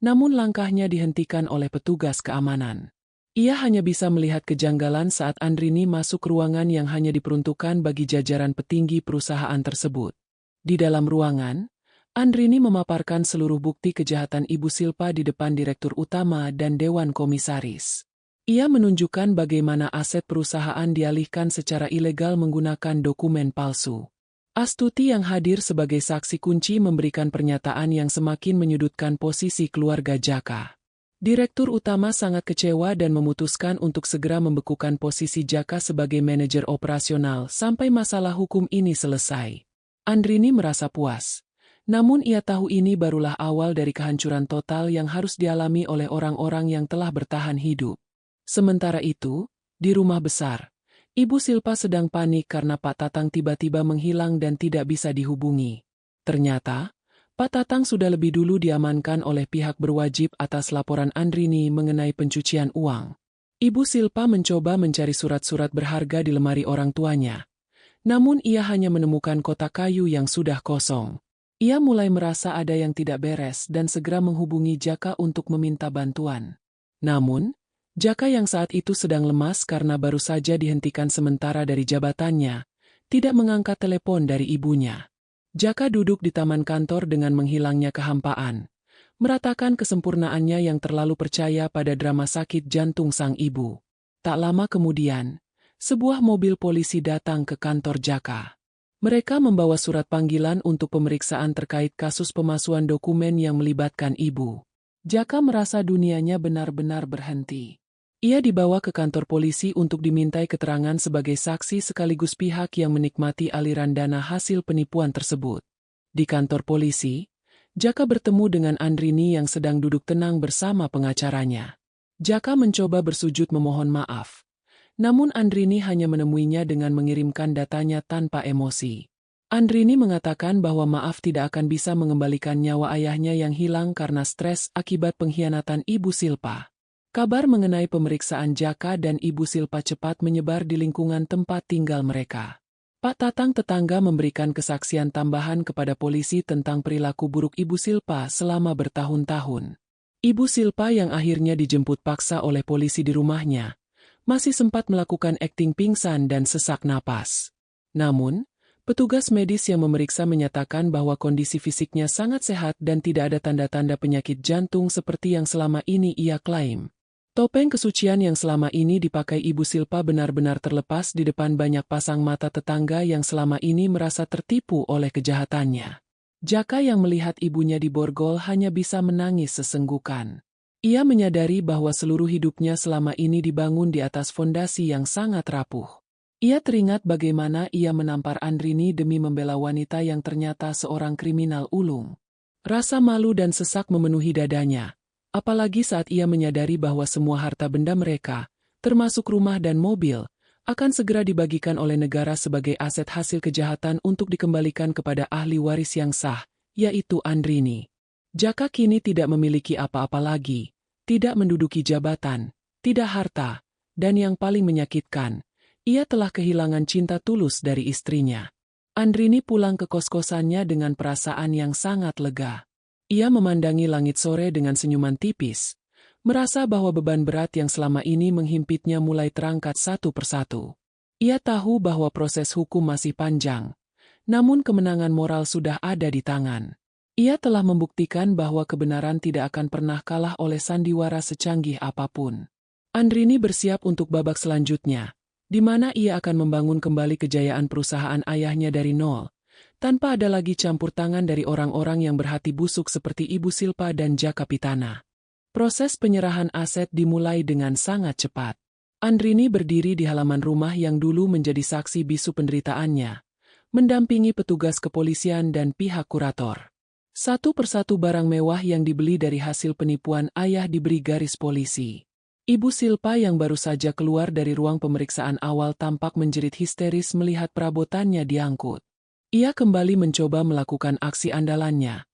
namun langkahnya dihentikan oleh petugas keamanan. Ia hanya bisa melihat kejanggalan saat Andrini masuk ke ruangan yang hanya diperuntukkan bagi jajaran petinggi perusahaan tersebut. Di dalam ruangan, Andrini memaparkan seluruh bukti kejahatan Ibu Silpa di depan direktur utama dan dewan komisaris. Ia menunjukkan bagaimana aset perusahaan dialihkan secara ilegal menggunakan dokumen palsu. Astuti yang hadir sebagai saksi kunci memberikan pernyataan yang semakin menyudutkan posisi keluarga Jaka. Direktur utama sangat kecewa dan memutuskan untuk segera membekukan posisi Jaka sebagai manajer operasional sampai masalah hukum ini selesai. Andrini merasa puas. Namun ia tahu ini barulah awal dari kehancuran total yang harus dialami oleh orang-orang yang telah bertahan hidup. Sementara itu, di rumah besar, Ibu Silpa sedang panik karena Pak Tatang tiba-tiba menghilang dan tidak bisa dihubungi. Ternyata, Pak Tatang sudah lebih dulu diamankan oleh pihak berwajib atas laporan Andrini mengenai pencucian uang. Ibu Silpa mencoba mencari surat-surat berharga di lemari orang tuanya. Namun ia hanya menemukan kotak kayu yang sudah kosong. Ia mulai merasa ada yang tidak beres dan segera menghubungi Jaka untuk meminta bantuan. Namun, Jaka yang saat itu sedang lemas karena baru saja dihentikan sementara dari jabatannya, tidak mengangkat telepon dari ibunya. Jaka duduk di taman kantor dengan menghilangnya kehampaan, meratakan kesempurnaannya yang terlalu percaya pada drama sakit jantung sang ibu. Tak lama kemudian, sebuah mobil polisi datang ke kantor Jaka. Mereka membawa surat panggilan untuk pemeriksaan terkait kasus pemalsuan dokumen yang melibatkan ibu. Jaka merasa dunianya benar-benar berhenti. Ia dibawa ke kantor polisi untuk dimintai keterangan sebagai saksi sekaligus pihak yang menikmati aliran dana hasil penipuan tersebut. Di kantor polisi, Jaka bertemu dengan Andrini yang sedang duduk tenang bersama pengacaranya. Jaka mencoba bersujud memohon maaf. Namun Andrini hanya menemuinya dengan mengirimkan datanya tanpa emosi. Andrini mengatakan bahwa maaf tidak akan bisa mengembalikan nyawa ayahnya yang hilang karena stres akibat pengkhianatan Ibu Silpa. Kabar mengenai pemeriksaan Jaka dan Ibu Silpa cepat menyebar di lingkungan tempat tinggal mereka. Pak Tatang tetangga memberikan kesaksian tambahan kepada polisi tentang perilaku buruk Ibu Silpa selama bertahun-tahun. Ibu Silpa yang akhirnya dijemput paksa oleh polisi di rumahnya, masih sempat melakukan akting pingsan dan sesak napas. Namun, petugas medis yang memeriksa menyatakan bahwa kondisi fisiknya sangat sehat dan tidak ada tanda-tanda penyakit jantung seperti yang selama ini ia klaim. Topeng kesucian yang selama ini dipakai Ibu Silpa benar-benar terlepas di depan banyak pasang mata tetangga yang selama ini merasa tertipu oleh kejahatannya. Jaka yang melihat ibunya diborgol hanya bisa menangis sesenggukan. Ia menyadari bahwa seluruh hidupnya selama ini dibangun di atas fondasi yang sangat rapuh. Ia teringat bagaimana ia menampar Andrini demi membela wanita yang ternyata seorang kriminal ulung. Rasa malu dan sesak memenuhi dadanya. Apalagi saat ia menyadari bahwa semua harta benda mereka, termasuk rumah dan mobil, akan segera dibagikan oleh negara sebagai aset hasil kejahatan untuk dikembalikan kepada ahli waris yang sah, yaitu Andrini. Jaka kini tidak memiliki apa-apa lagi, tidak menduduki jabatan, tidak harta, dan yang paling menyakitkan, ia telah kehilangan cinta tulus dari istrinya. Andrini pulang ke kos-kosannya dengan perasaan yang sangat lega. Ia memandangi langit sore dengan senyuman tipis, merasa bahwa beban berat yang selama ini menghimpitnya mulai terangkat satu persatu. Ia tahu bahwa proses hukum masih panjang, namun kemenangan moral sudah ada di tangan. Ia telah membuktikan bahwa kebenaran tidak akan pernah kalah oleh sandiwara secanggih apapun. Andrini bersiap untuk babak selanjutnya, di mana ia akan membangun kembali kejayaan perusahaan ayahnya dari nol, tanpa ada lagi campur tangan dari orang-orang yang berhati busuk seperti Ibu Silpa dan Jaka Pitana. Proses penyerahan aset dimulai dengan sangat cepat. Andrini berdiri di halaman rumah yang dulu menjadi saksi bisu penderitaannya, mendampingi petugas kepolisian dan pihak kurator. Satu persatu barang mewah yang dibeli dari hasil penipuan ayah diberi garis polisi. Ibu Silpa yang baru saja keluar dari ruang pemeriksaan awal tampak menjerit histeris melihat perabotannya diangkut. Ia kembali mencoba melakukan aksi andalannya,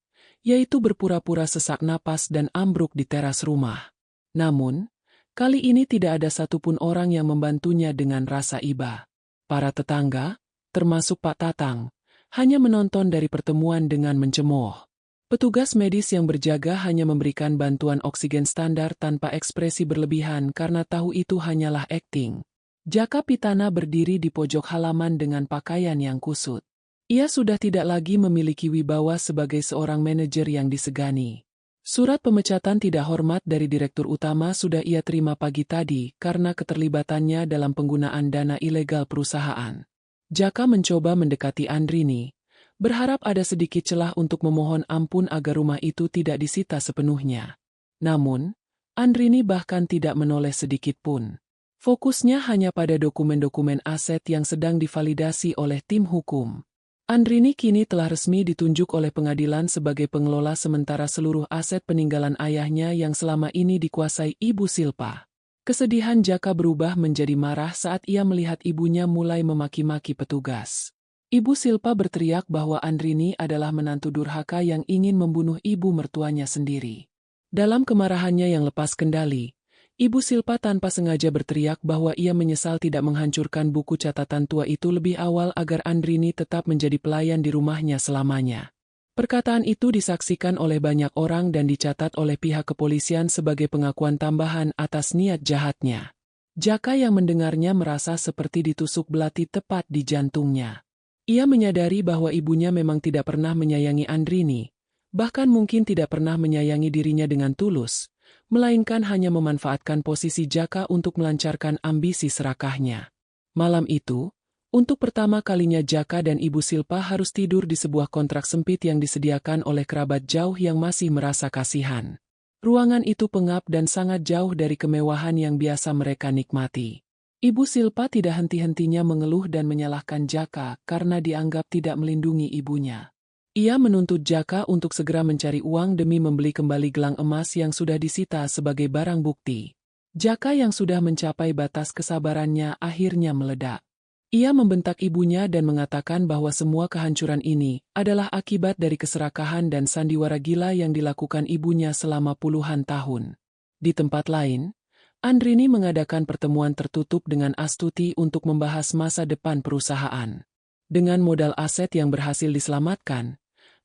yaitu berpura-pura sesak napas dan ambruk di teras rumah. Namun, kali ini tidak ada satupun orang yang membantunya dengan rasa iba. Para tetangga, termasuk Pak Tatang, hanya menonton dari pertemuan dengan mencemooh. Petugas medis yang berjaga hanya memberikan bantuan oksigen standar tanpa ekspresi berlebihan karena tahu itu hanyalah akting. Jaka Pitana berdiri di pojok halaman dengan pakaian yang kusut. Ia sudah tidak lagi memiliki wibawa sebagai seorang manajer yang disegani. Surat pemecatan tidak hormat dari direktur utama sudah ia terima pagi tadi karena keterlibatannya dalam penggunaan dana ilegal perusahaan. Jaka mencoba mendekati Andrini, berharap ada sedikit celah untuk memohon ampun agar rumah itu tidak disita sepenuhnya. Namun, Andrini bahkan tidak menoleh sedikit pun. Fokusnya hanya pada dokumen-dokumen aset yang sedang divalidasi oleh tim hukum. Andrini kini telah resmi ditunjuk oleh pengadilan sebagai pengelola sementara seluruh aset peninggalan ayahnya yang selama ini dikuasai Ibu Silpa. Kesedihan Jaka berubah menjadi marah saat ia melihat ibunya mulai memaki-maki petugas. Ibu Silpa berteriak bahwa Andrini adalah menantu durhaka yang ingin membunuh ibu mertuanya sendiri. Dalam kemarahannya yang lepas kendali, Ibu Silpa tanpa sengaja berteriak bahwa ia menyesal tidak menghancurkan buku catatan tua itu lebih awal agar Andrini tetap menjadi pelayan di rumahnya selamanya. Perkataan itu disaksikan oleh banyak orang dan dicatat oleh pihak kepolisian sebagai pengakuan tambahan atas niat jahatnya. Jaka yang mendengarnya merasa seperti ditusuk belati tepat di jantungnya. Ia menyadari bahwa ibunya memang tidak pernah menyayangi Andrini, bahkan mungkin tidak pernah menyayangi dirinya dengan tulus, melainkan hanya memanfaatkan posisi Jaka untuk melancarkan ambisi serakahnya. Malam itu, untuk pertama kalinya Jaka dan Ibu Silpa harus tidur di sebuah kontrak sempit yang disediakan oleh kerabat jauh yang masih merasa kasihan. Ruangan itu pengap dan sangat jauh dari kemewahan yang biasa mereka nikmati. Ibu Silpa tidak henti-hentinya mengeluh dan menyalahkan Jaka karena dianggap tidak melindungi ibunya. Ia menuntut Jaka untuk segera mencari uang demi membeli kembali gelang emas yang sudah disita sebagai barang bukti. Jaka yang sudah mencapai batas kesabarannya akhirnya meledak. Ia membentak ibunya dan mengatakan bahwa semua kehancuran ini adalah akibat dari keserakahan dan sandiwara gila yang dilakukan ibunya selama puluhan tahun. Di tempat lain, Andrini mengadakan pertemuan tertutup dengan Astuti untuk membahas masa depan perusahaan. Dengan modal aset yang berhasil diselamatkan,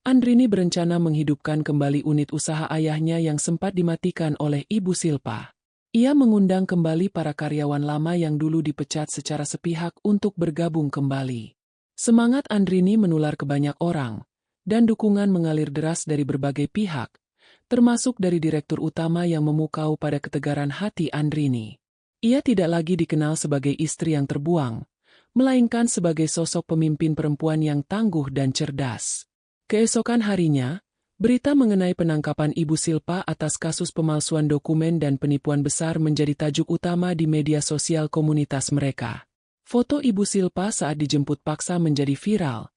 Andrini berencana menghidupkan kembali unit usaha ayahnya yang sempat dimatikan oleh Ibu Silpa. Ia mengundang kembali para karyawan lama yang dulu dipecat secara sepihak untuk bergabung kembali. Semangat Andrini menular ke banyak orang, dan dukungan mengalir deras dari berbagai pihak, termasuk dari direktur utama yang memukau pada ketegaran hati Andrini. Ia tidak lagi dikenal sebagai istri yang terbuang, melainkan sebagai sosok pemimpin perempuan yang tangguh dan cerdas. Keesokan harinya, berita mengenai penangkapan Ibu Silpa atas kasus pemalsuan dokumen dan penipuan besar menjadi tajuk utama di media sosial komunitas mereka. Foto Ibu Silpa saat dijemput paksa menjadi viral,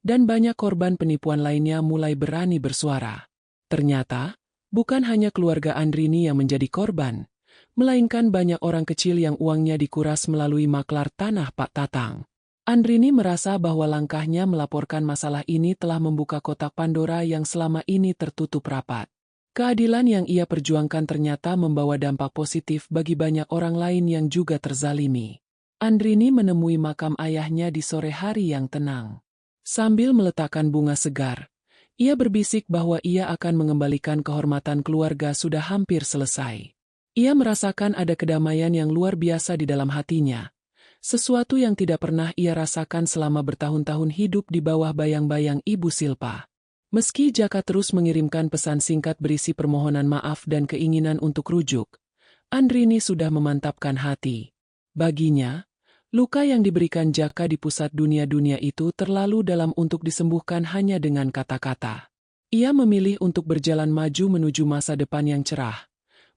dan banyak korban penipuan lainnya mulai berani bersuara. Ternyata, bukan hanya keluarga Andrini yang menjadi korban, melainkan banyak orang kecil yang uangnya dikuras melalui maklar tanah Pak Tatang. Andrini merasa bahwa langkahnya melaporkan masalah ini telah membuka kotak Pandora yang selama ini tertutup rapat. Keadilan yang ia perjuangkan ternyata membawa dampak positif bagi banyak orang lain yang juga terzalimi. Andrini menemui makam ayahnya di sore hari yang tenang. Sambil meletakkan bunga segar, ia berbisik bahwa ia akan mengembalikan kehormatan keluarga sudah hampir selesai. Ia merasakan ada kedamaian yang luar biasa di dalam hatinya, sesuatu yang tidak pernah ia rasakan selama bertahun-tahun hidup di bawah bayang-bayang Ibu Silpa. Meski Jaka terus mengirimkan pesan singkat berisi permohonan maaf dan keinginan untuk rujuk, Andrini sudah memantapkan hati. Baginya, luka yang diberikan Jaka di pusat dunia-dunia itu terlalu dalam untuk disembuhkan hanya dengan kata-kata. Ia memilih untuk berjalan maju menuju masa depan yang cerah,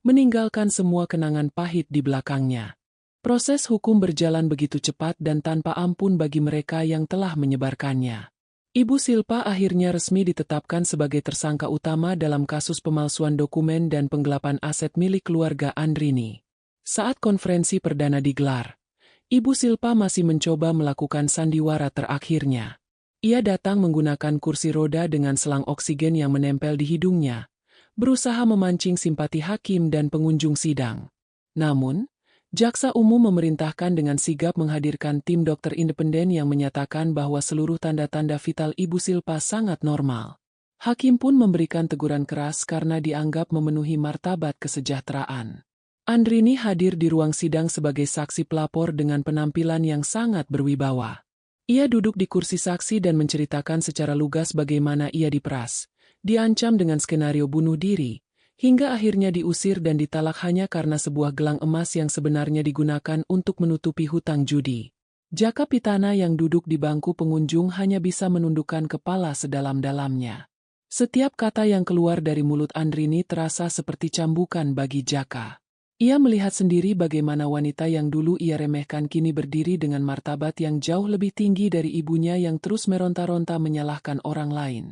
meninggalkan semua kenangan pahit di belakangnya. Proses hukum berjalan begitu cepat dan tanpa ampun bagi mereka yang telah menyebarkannya. Ibu Silpa akhirnya resmi ditetapkan sebagai tersangka utama dalam kasus pemalsuan dokumen dan penggelapan aset milik keluarga Andrini. Saat konferensi perdana digelar, Ibu Silpa masih mencoba melakukan sandiwara terakhirnya. Ia datang menggunakan kursi roda dengan selang oksigen yang menempel di hidungnya, berusaha memancing simpati hakim dan pengunjung sidang. Namun, jaksa umum memerintahkan dengan sigap menghadirkan tim dokter independen yang menyatakan bahwa seluruh tanda-tanda vital Ibu Silpa sangat normal. Hakim pun memberikan teguran keras karena dianggap memenuhi martabat kesejahteraan. Andrini hadir di ruang sidang sebagai saksi pelapor dengan penampilan yang sangat berwibawa. Ia duduk di kursi saksi dan menceritakan secara lugas bagaimana ia diperas, diancam dengan skenario bunuh diri, hingga akhirnya diusir dan ditalak hanya karena sebuah gelang emas yang sebenarnya digunakan untuk menutupi hutang judi. Jaka Pitana yang duduk di bangku pengunjung hanya bisa menundukkan kepala sedalam-dalamnya. Setiap kata yang keluar dari mulut Andrini terasa seperti cambukan bagi Jaka. Ia melihat sendiri bagaimana wanita yang dulu ia remehkan kini berdiri dengan martabat yang jauh lebih tinggi dari ibunya yang terus meronta-ronta menyalahkan orang lain.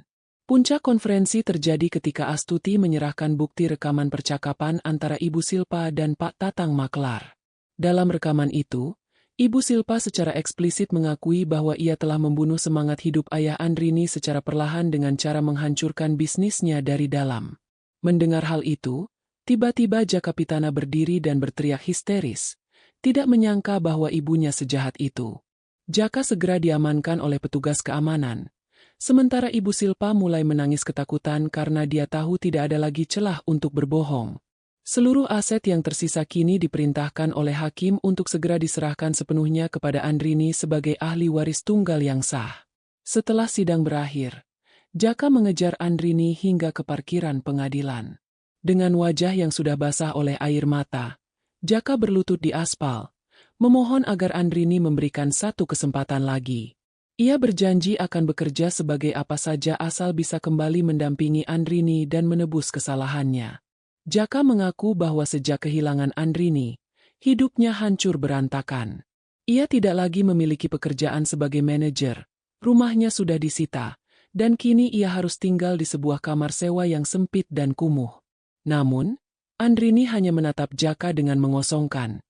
Puncak konferensi terjadi ketika Astuti menyerahkan bukti rekaman percakapan antara Ibu Silpa dan Pak Tatang Maklar. Dalam rekaman itu, Ibu Silpa secara eksplisit mengakui bahwa ia telah membunuh semangat hidup ayah Andrini secara perlahan dengan cara menghancurkan bisnisnya dari dalam. Mendengar hal itu, tiba-tiba Jaka Pitana berdiri dan berteriak histeris, tidak menyangka bahwa ibunya sejahat itu. Jaka segera diamankan oleh petugas keamanan. Sementara Ibu Silpa mulai menangis ketakutan karena dia tahu tidak ada lagi celah untuk berbohong. Seluruh aset yang tersisa kini diperintahkan oleh hakim untuk segera diserahkan sepenuhnya kepada Andrini sebagai ahli waris tunggal yang sah. Setelah sidang berakhir, Jaka mengejar Andrini hingga ke parkiran pengadilan. Dengan wajah yang sudah basah oleh air mata, Jaka berlutut di aspal, memohon agar Andrini memberikan satu kesempatan lagi. Ia berjanji akan bekerja sebagai apa saja asal bisa kembali mendampingi Andrini dan menebus kesalahannya. Jaka mengaku bahwa sejak kehilangan Andrini, hidupnya hancur berantakan. Ia tidak lagi memiliki pekerjaan sebagai manajer, rumahnya sudah disita, dan kini ia harus tinggal di sebuah kamar sewa yang sempit dan kumuh. Namun, Andrini hanya menatap Jaka dengan mengosongkan,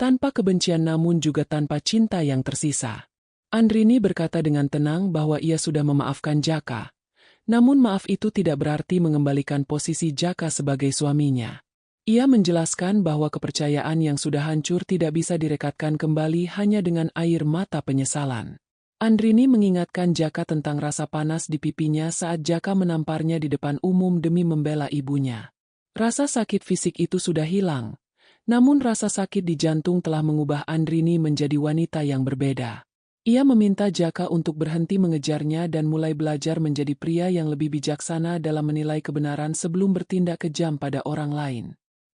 tanpa kebencian namun juga tanpa cinta yang tersisa. Andrini berkata dengan tenang bahwa ia sudah memaafkan Jaka, namun maaf itu tidak berarti mengembalikan posisi Jaka sebagai suaminya. Ia menjelaskan bahwa kepercayaan yang sudah hancur tidak bisa direkatkan kembali hanya dengan air mata penyesalan. Andrini mengingatkan Jaka tentang rasa panas di pipinya saat Jaka menamparnya di depan umum demi membela ibunya. Rasa sakit fisik itu sudah hilang, namun rasa sakit di jantung telah mengubah Andrini menjadi wanita yang berbeda. Ia meminta Jaka untuk berhenti mengejarnya dan mulai belajar menjadi pria yang lebih bijaksana dalam menilai kebenaran sebelum bertindak kejam pada orang lain.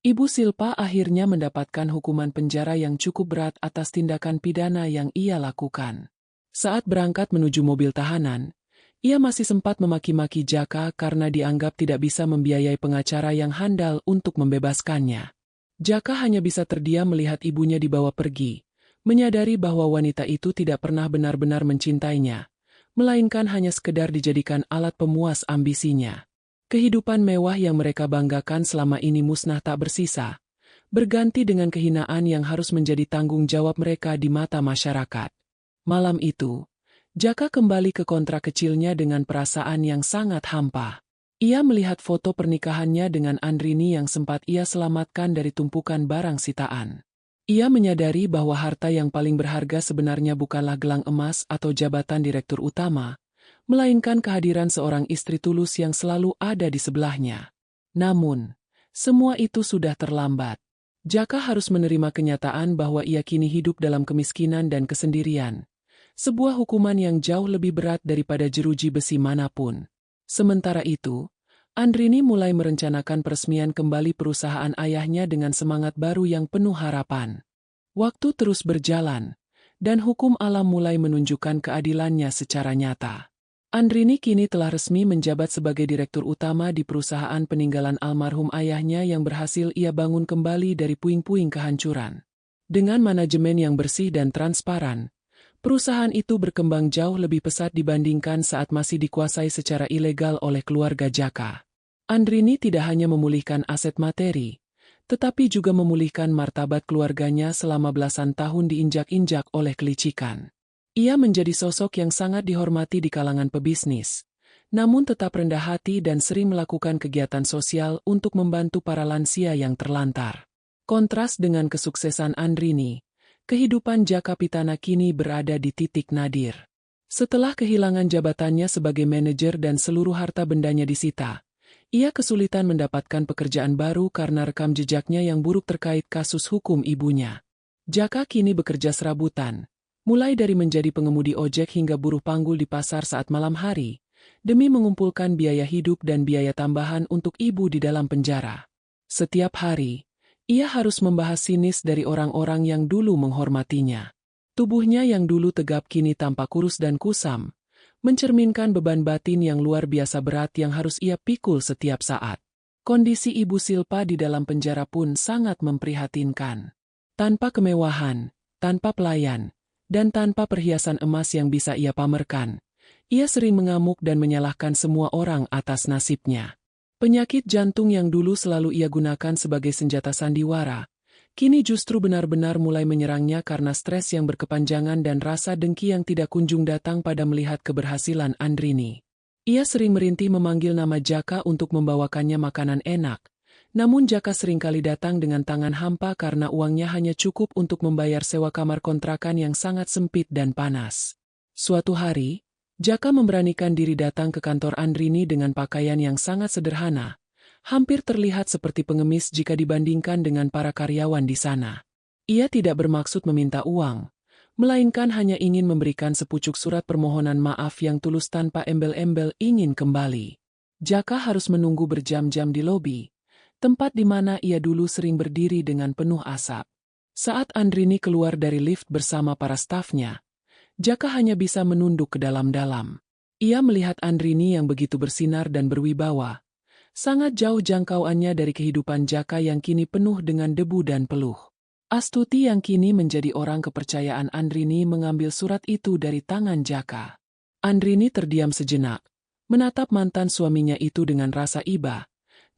Ibu Silpa akhirnya mendapatkan hukuman penjara yang cukup berat atas tindakan pidana yang ia lakukan. Saat berangkat menuju mobil tahanan, ia masih sempat memaki-maki Jaka karena dianggap tidak bisa membiayai pengacara yang handal untuk membebaskannya. Jaka hanya bisa terdiam melihat ibunya dibawa pergi, menyadari bahwa wanita itu tidak pernah benar-benar mencintainya, melainkan hanya sekedar dijadikan alat pemuas ambisinya. Kehidupan mewah yang mereka banggakan selama ini musnah tak bersisa, berganti dengan kehinaan yang harus menjadi tanggung jawab mereka di mata masyarakat. Malam itu, Jaka kembali ke kontrak kecilnya dengan perasaan yang sangat hampa. Ia melihat foto pernikahannya dengan Andrini yang sempat ia selamatkan dari tumpukan barang sitaan. Ia menyadari bahwa harta yang paling berharga sebenarnya bukanlah gelang emas atau jabatan direktur utama, melainkan kehadiran seorang istri tulus yang selalu ada di sebelahnya. Namun, semua itu sudah terlambat. Jaka harus menerima kenyataan bahwa ia kini hidup dalam kemiskinan dan kesendirian. Sebuah hukuman yang jauh lebih berat daripada jeruji besi manapun. Sementara itu, Andrini mulai merencanakan peresmian kembali perusahaan ayahnya dengan semangat baru yang penuh harapan. Waktu terus berjalan, dan hukum alam mulai menunjukkan keadilannya secara nyata. Andrini kini telah resmi menjabat sebagai direktur utama di perusahaan peninggalan almarhum ayahnya yang berhasil ia bangun kembali dari puing-puing kehancuran. Dengan manajemen yang bersih dan transparan, perusahaan itu berkembang jauh lebih pesat dibandingkan saat masih dikuasai secara ilegal oleh keluarga Jaka. Andrini tidak hanya memulihkan aset materi, tetapi juga memulihkan martabat keluarganya selama belasan tahun diinjak-injak oleh kelicikan. Ia menjadi sosok yang sangat dihormati di kalangan pebisnis, namun tetap rendah hati dan sering melakukan kegiatan sosial untuk membantu para lansia yang terlantar. Kontras dengan kesuksesan Andrini, kehidupan Jaka Pitana kini berada di titik nadir. Setelah kehilangan jabatannya sebagai manajer dan seluruh harta bendanya disita, ia kesulitan mendapatkan pekerjaan baru karena rekam jejaknya yang buruk terkait kasus hukum ibunya. Jaka kini bekerja serabutan, mulai dari menjadi pengemudi ojek hingga buruh panggul di pasar saat malam hari, demi mengumpulkan biaya hidup dan biaya tambahan untuk ibu di dalam penjara. Setiap hari, ia harus membahas sinis dari orang-orang yang dulu menghormatinya. Tubuhnya yang dulu tegap kini tampak kurus dan kusam, mencerminkan beban batin yang luar biasa berat yang harus ia pikul setiap saat. Kondisi Ibu Silpa di dalam penjara pun sangat memprihatinkan. Tanpa kemewahan, tanpa pelayan, dan tanpa perhiasan emas yang bisa ia pamerkan, ia sering mengamuk dan menyalahkan semua orang atas nasibnya. Penyakit jantung yang dulu selalu ia gunakan sebagai senjata sandiwara, kini justru benar-benar mulai menyerangnya karena stres yang berkepanjangan dan rasa dengki yang tidak kunjung datang pada melihat keberhasilan Andrini. Ia sering merintih memanggil nama Jaka untuk membawakannya makanan enak, namun Jaka seringkali datang dengan tangan hampa karena uangnya hanya cukup untuk membayar sewa kamar kontrakan yang sangat sempit dan panas. Suatu hari, Jaka memberanikan diri datang ke kantor Andrini dengan pakaian yang sangat sederhana, hampir terlihat seperti pengemis jika dibandingkan dengan para karyawan di sana. Ia tidak bermaksud meminta uang, melainkan hanya ingin memberikan sepucuk surat permohonan maaf yang tulus tanpa embel-embel ingin kembali. Jaka harus menunggu berjam-jam di lobi, tempat di mana ia dulu sering berdiri dengan penuh asap. Saat Andrini keluar dari lift bersama para stafnya, Jaka hanya bisa menunduk ke dalam-dalam. Ia melihat Andrini yang begitu bersinar dan berwibawa, sangat jauh jangkauannya dari kehidupan Jaka yang kini penuh dengan debu dan peluh. Astuti yang kini menjadi orang kepercayaan Andrini mengambil surat itu dari tangan Jaka. Andrini terdiam sejenak, menatap mantan suaminya itu dengan rasa iba,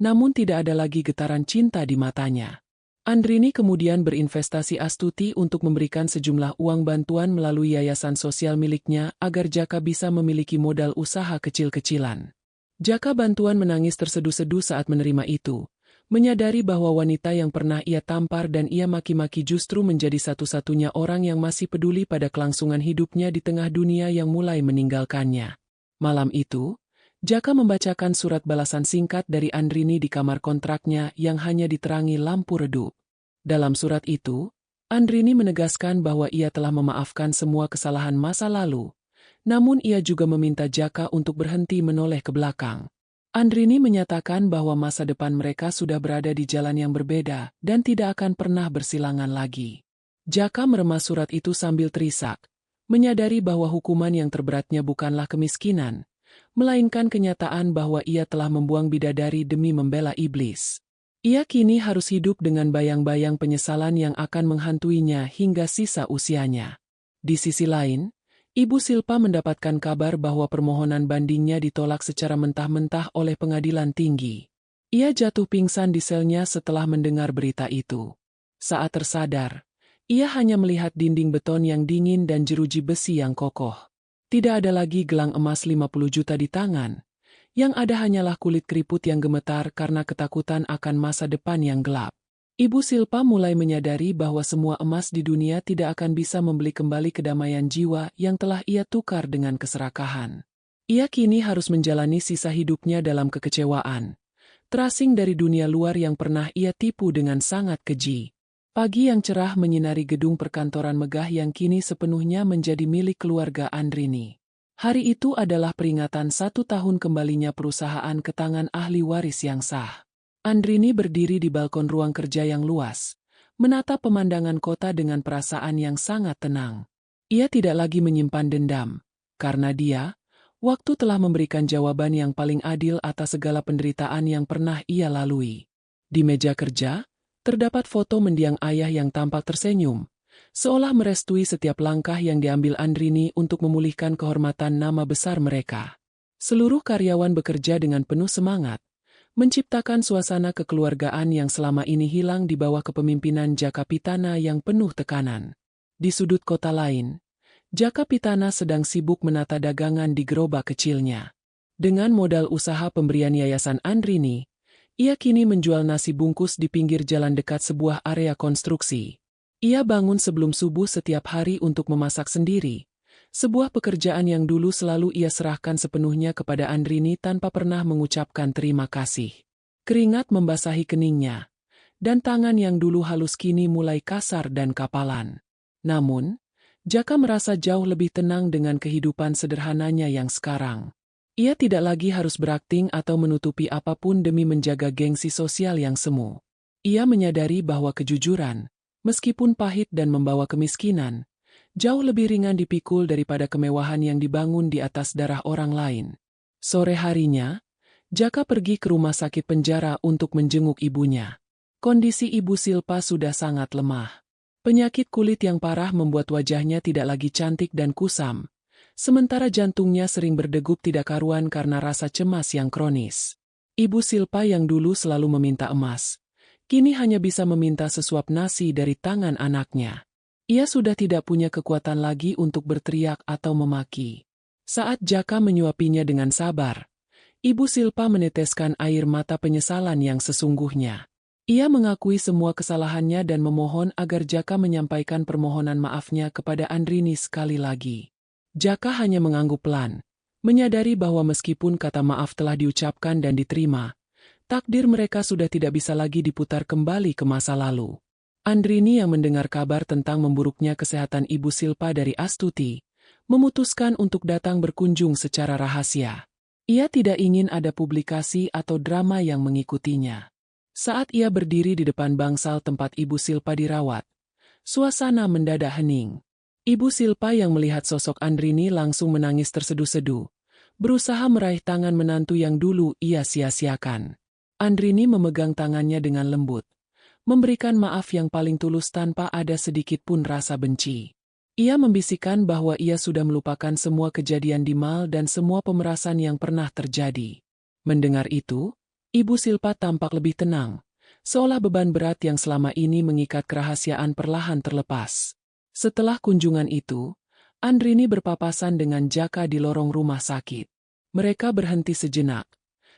namun tidak ada lagi getaran cinta di matanya. Andrini kemudian berinvestasi astuti untuk memberikan sejumlah uang bantuan melalui yayasan sosial miliknya agar Jaka bisa memiliki modal usaha kecil-kecilan. Jaka bantuan menangis terseduh-seduh saat menerima itu, menyadari bahwa wanita yang pernah ia tampar dan ia maki-maki justru menjadi satu-satunya orang yang masih peduli pada kelangsungan hidupnya di tengah dunia yang mulai meninggalkannya. Malam itu, Jaka membacakan surat balasan singkat dari Andrini di kamar kontraknya yang hanya diterangi lampu redup. Dalam surat itu, Andrini menegaskan bahwa ia telah memaafkan semua kesalahan masa lalu, namun ia juga meminta Jaka untuk berhenti menoleh ke belakang. Andrini menyatakan bahwa masa depan mereka sudah berada di jalan yang berbeda dan tidak akan pernah bersilangan lagi. Jaka meremas surat itu sambil terisak, menyadari bahwa hukuman yang terberatnya bukanlah kemiskinan, melainkan kenyataan bahwa ia telah membuang bidadari demi membela iblis. Ia kini harus hidup dengan bayang-bayang penyesalan yang akan menghantuinya hingga sisa usianya. Di sisi lain, Ibu Silpa mendapatkan kabar bahwa permohonan bandingnya ditolak secara mentah-mentah oleh pengadilan tinggi. Ia jatuh pingsan di selnya setelah mendengar berita itu. Saat tersadar, ia hanya melihat dinding beton yang dingin dan jeruji besi yang kokoh. Tidak ada lagi gelang emas 50 juta di tangan. Yang ada hanyalah kulit keriput yang gemetar karena ketakutan akan masa depan yang gelap. Ibu Silpa mulai menyadari bahwa semua emas di dunia tidak akan bisa membeli kembali kedamaian jiwa yang telah ia tukar dengan keserakahan. Ia kini harus menjalani sisa hidupnya dalam kekecewaan, terasing dari dunia luar yang pernah ia tipu dengan sangat keji. Pagi yang cerah menyinari gedung perkantoran megah yang kini sepenuhnya menjadi milik keluarga Andrini. Hari itu adalah peringatan 1 tahun kembalinya perusahaan ke tangan ahli waris yang sah. Andrini berdiri di balkon ruang kerja yang luas, menatap pemandangan kota dengan perasaan yang sangat tenang. Ia tidak lagi menyimpan dendam, karena waktu telah memberikan jawaban yang paling adil atas segala penderitaan yang pernah ia lalui. Di meja kerja, Terdapat foto mendiang ayah yang tampak tersenyum, seolah merestui setiap langkah yang diambil Andrini untuk memulihkan kehormatan nama besar mereka. Seluruh karyawan bekerja dengan penuh semangat, menciptakan suasana kekeluargaan yang selama ini hilang di bawah kepemimpinan Jaka Pitana yang penuh tekanan. Di sudut kota lain, Jaka Pitana sedang sibuk menata dagangan di gerobak kecilnya. Dengan modal usaha pemberian Yayasan Andrini, ia kini menjual nasi bungkus di pinggir jalan dekat sebuah area konstruksi. Ia bangun sebelum subuh setiap hari untuk memasak sendiri, sebuah pekerjaan yang dulu selalu ia serahkan sepenuhnya kepada Andrini tanpa pernah mengucapkan terima kasih. Keringat membasahi keningnya, dan tangan yang dulu halus kini mulai kasar dan kapalan. Namun, Jaka merasa jauh lebih tenang dengan kehidupan sederhananya yang sekarang. Ia tidak lagi harus berakting atau menutupi apapun demi menjaga gengsi sosial yang semu. Ia menyadari bahwa kejujuran, meskipun pahit dan membawa kemiskinan, jauh lebih ringan dipikul daripada kemewahan yang dibangun di atas darah orang lain. Sore harinya, Jaka pergi ke rumah sakit penjara untuk menjenguk ibunya. Kondisi Ibu Silpa sudah sangat lemah. Penyakit kulit yang parah membuat wajahnya tidak lagi cantik dan kusam, sementara jantungnya sering berdegup tidak karuan karena rasa cemas yang kronis. Ibu Silpa yang dulu selalu meminta emas, kini hanya bisa meminta sesuap nasi dari tangan anaknya. Ia sudah tidak punya kekuatan lagi untuk berteriak atau memaki. Saat Jaka menyuapinya dengan sabar, Ibu Silpa meneteskan air mata penyesalan yang sesungguhnya. Ia mengakui semua kesalahannya dan memohon agar Jaka menyampaikan permohonan maafnya kepada Andrini sekali lagi. Jaka hanya mengangguk pelan, menyadari bahwa meskipun kata maaf telah diucapkan dan diterima, takdir mereka sudah tidak bisa lagi diputar kembali ke masa lalu. Andrini yang mendengar kabar tentang memburuknya kesehatan Ibu Silpa dari Astuti, memutuskan untuk datang berkunjung secara rahasia. Ia tidak ingin ada publikasi atau drama yang mengikutinya. Saat ia berdiri di depan bangsal tempat Ibu Silpa dirawat, suasana mendadak hening. Ibu Silpa yang melihat sosok Andrini langsung menangis terseduh-seduh, berusaha meraih tangan menantu yang dulu ia sia-siakan. Andrini memegang tangannya dengan lembut, memberikan maaf yang paling tulus tanpa ada sedikit pun rasa benci. Ia membisikkan bahwa ia sudah melupakan semua kejadian di mal dan semua pemerasan yang pernah terjadi. Mendengar itu, Ibu Silpa tampak lebih tenang, seolah beban berat yang selama ini mengikat kerahasiaan perlahan terlepas. Setelah kunjungan itu, Andrini berpapasan dengan Jaka di lorong rumah sakit. Mereka berhenti sejenak,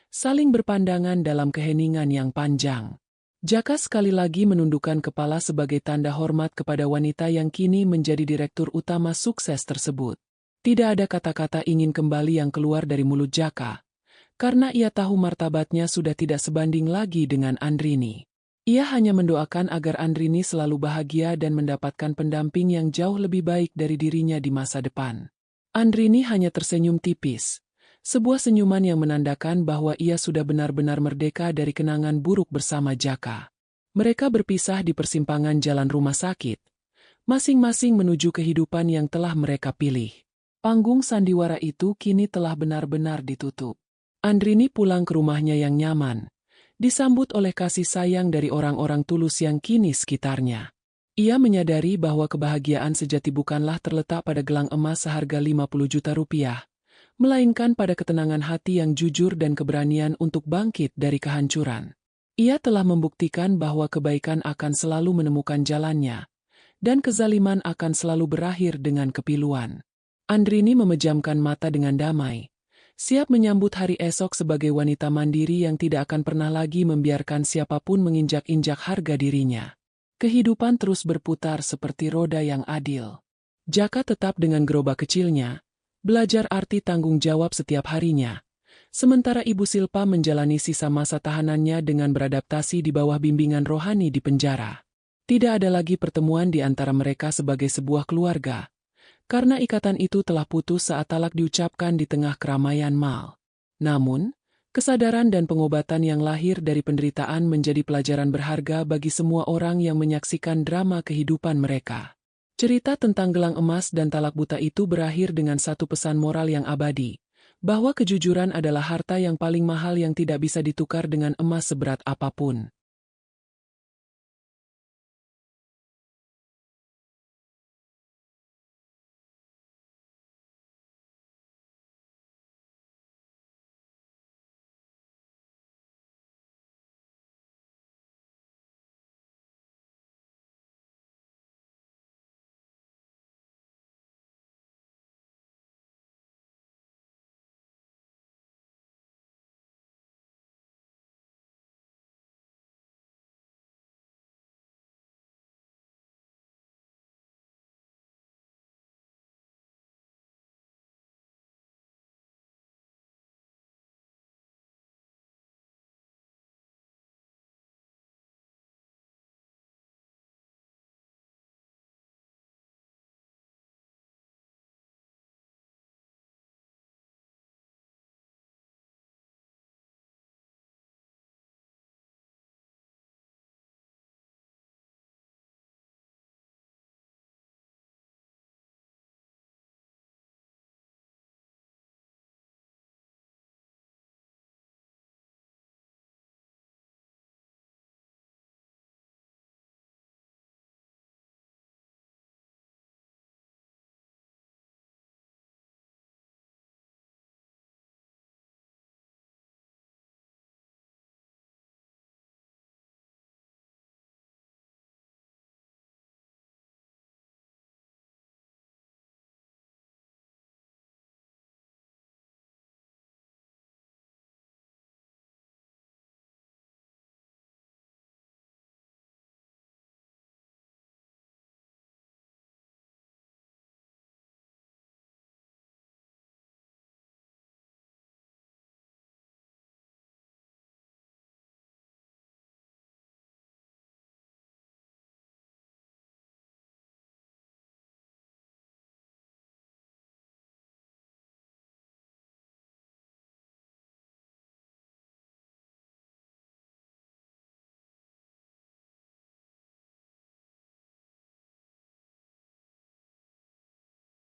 saling berpandangan dalam keheningan yang panjang. Jaka sekali lagi menundukkan kepala sebagai tanda hormat kepada wanita yang kini menjadi direktur utama sukses tersebut. Tidak ada kata-kata ingin kembali yang keluar dari mulut Jaka, karena ia tahu martabatnya sudah tidak sebanding lagi dengan Andrini. Ia hanya mendoakan agar Andrini selalu bahagia dan mendapatkan pendamping yang jauh lebih baik dari dirinya di masa depan. Andrini hanya tersenyum tipis, sebuah senyuman yang menandakan bahwa ia sudah benar-benar merdeka dari kenangan buruk bersama Jaka. Mereka berpisah di persimpangan jalan rumah sakit, masing-masing menuju kehidupan yang telah mereka pilih. Panggung sandiwara itu kini telah benar-benar ditutup. Andrini pulang ke rumahnya yang nyaman, disambut oleh kasih sayang dari orang-orang tulus yang kini sekitarnya. Ia menyadari bahwa kebahagiaan sejati bukanlah terletak pada gelang emas seharga 50 juta rupiah, melainkan pada ketenangan hati yang jujur dan keberanian untuk bangkit dari kehancuran. Ia telah membuktikan bahwa kebaikan akan selalu menemukan jalannya, dan kezaliman akan selalu berakhir dengan kepiluan. Andrini memejamkan mata dengan damai, siap menyambut hari esok sebagai wanita mandiri yang tidak akan pernah lagi membiarkan siapapun menginjak-injak harga dirinya. Kehidupan terus berputar seperti roda yang adil. Jaka tetap dengan gerobak kecilnya, belajar arti tanggung jawab setiap harinya, sementara Ibu Silpa menjalani sisa masa tahanannya dengan beradaptasi di bawah bimbingan rohani di penjara. Tidak ada lagi pertemuan di antara mereka sebagai sebuah keluarga, karena ikatan itu telah putus saat talak diucapkan di tengah keramaian mal. Namun, kesadaran dan pengobatan yang lahir dari penderitaan menjadi pelajaran berharga bagi semua orang yang menyaksikan drama kehidupan mereka. Cerita tentang gelang emas dan talak buta itu berakhir dengan satu pesan moral yang abadi, bahwa kejujuran adalah harta yang paling mahal yang tidak bisa ditukar dengan emas seberat apapun.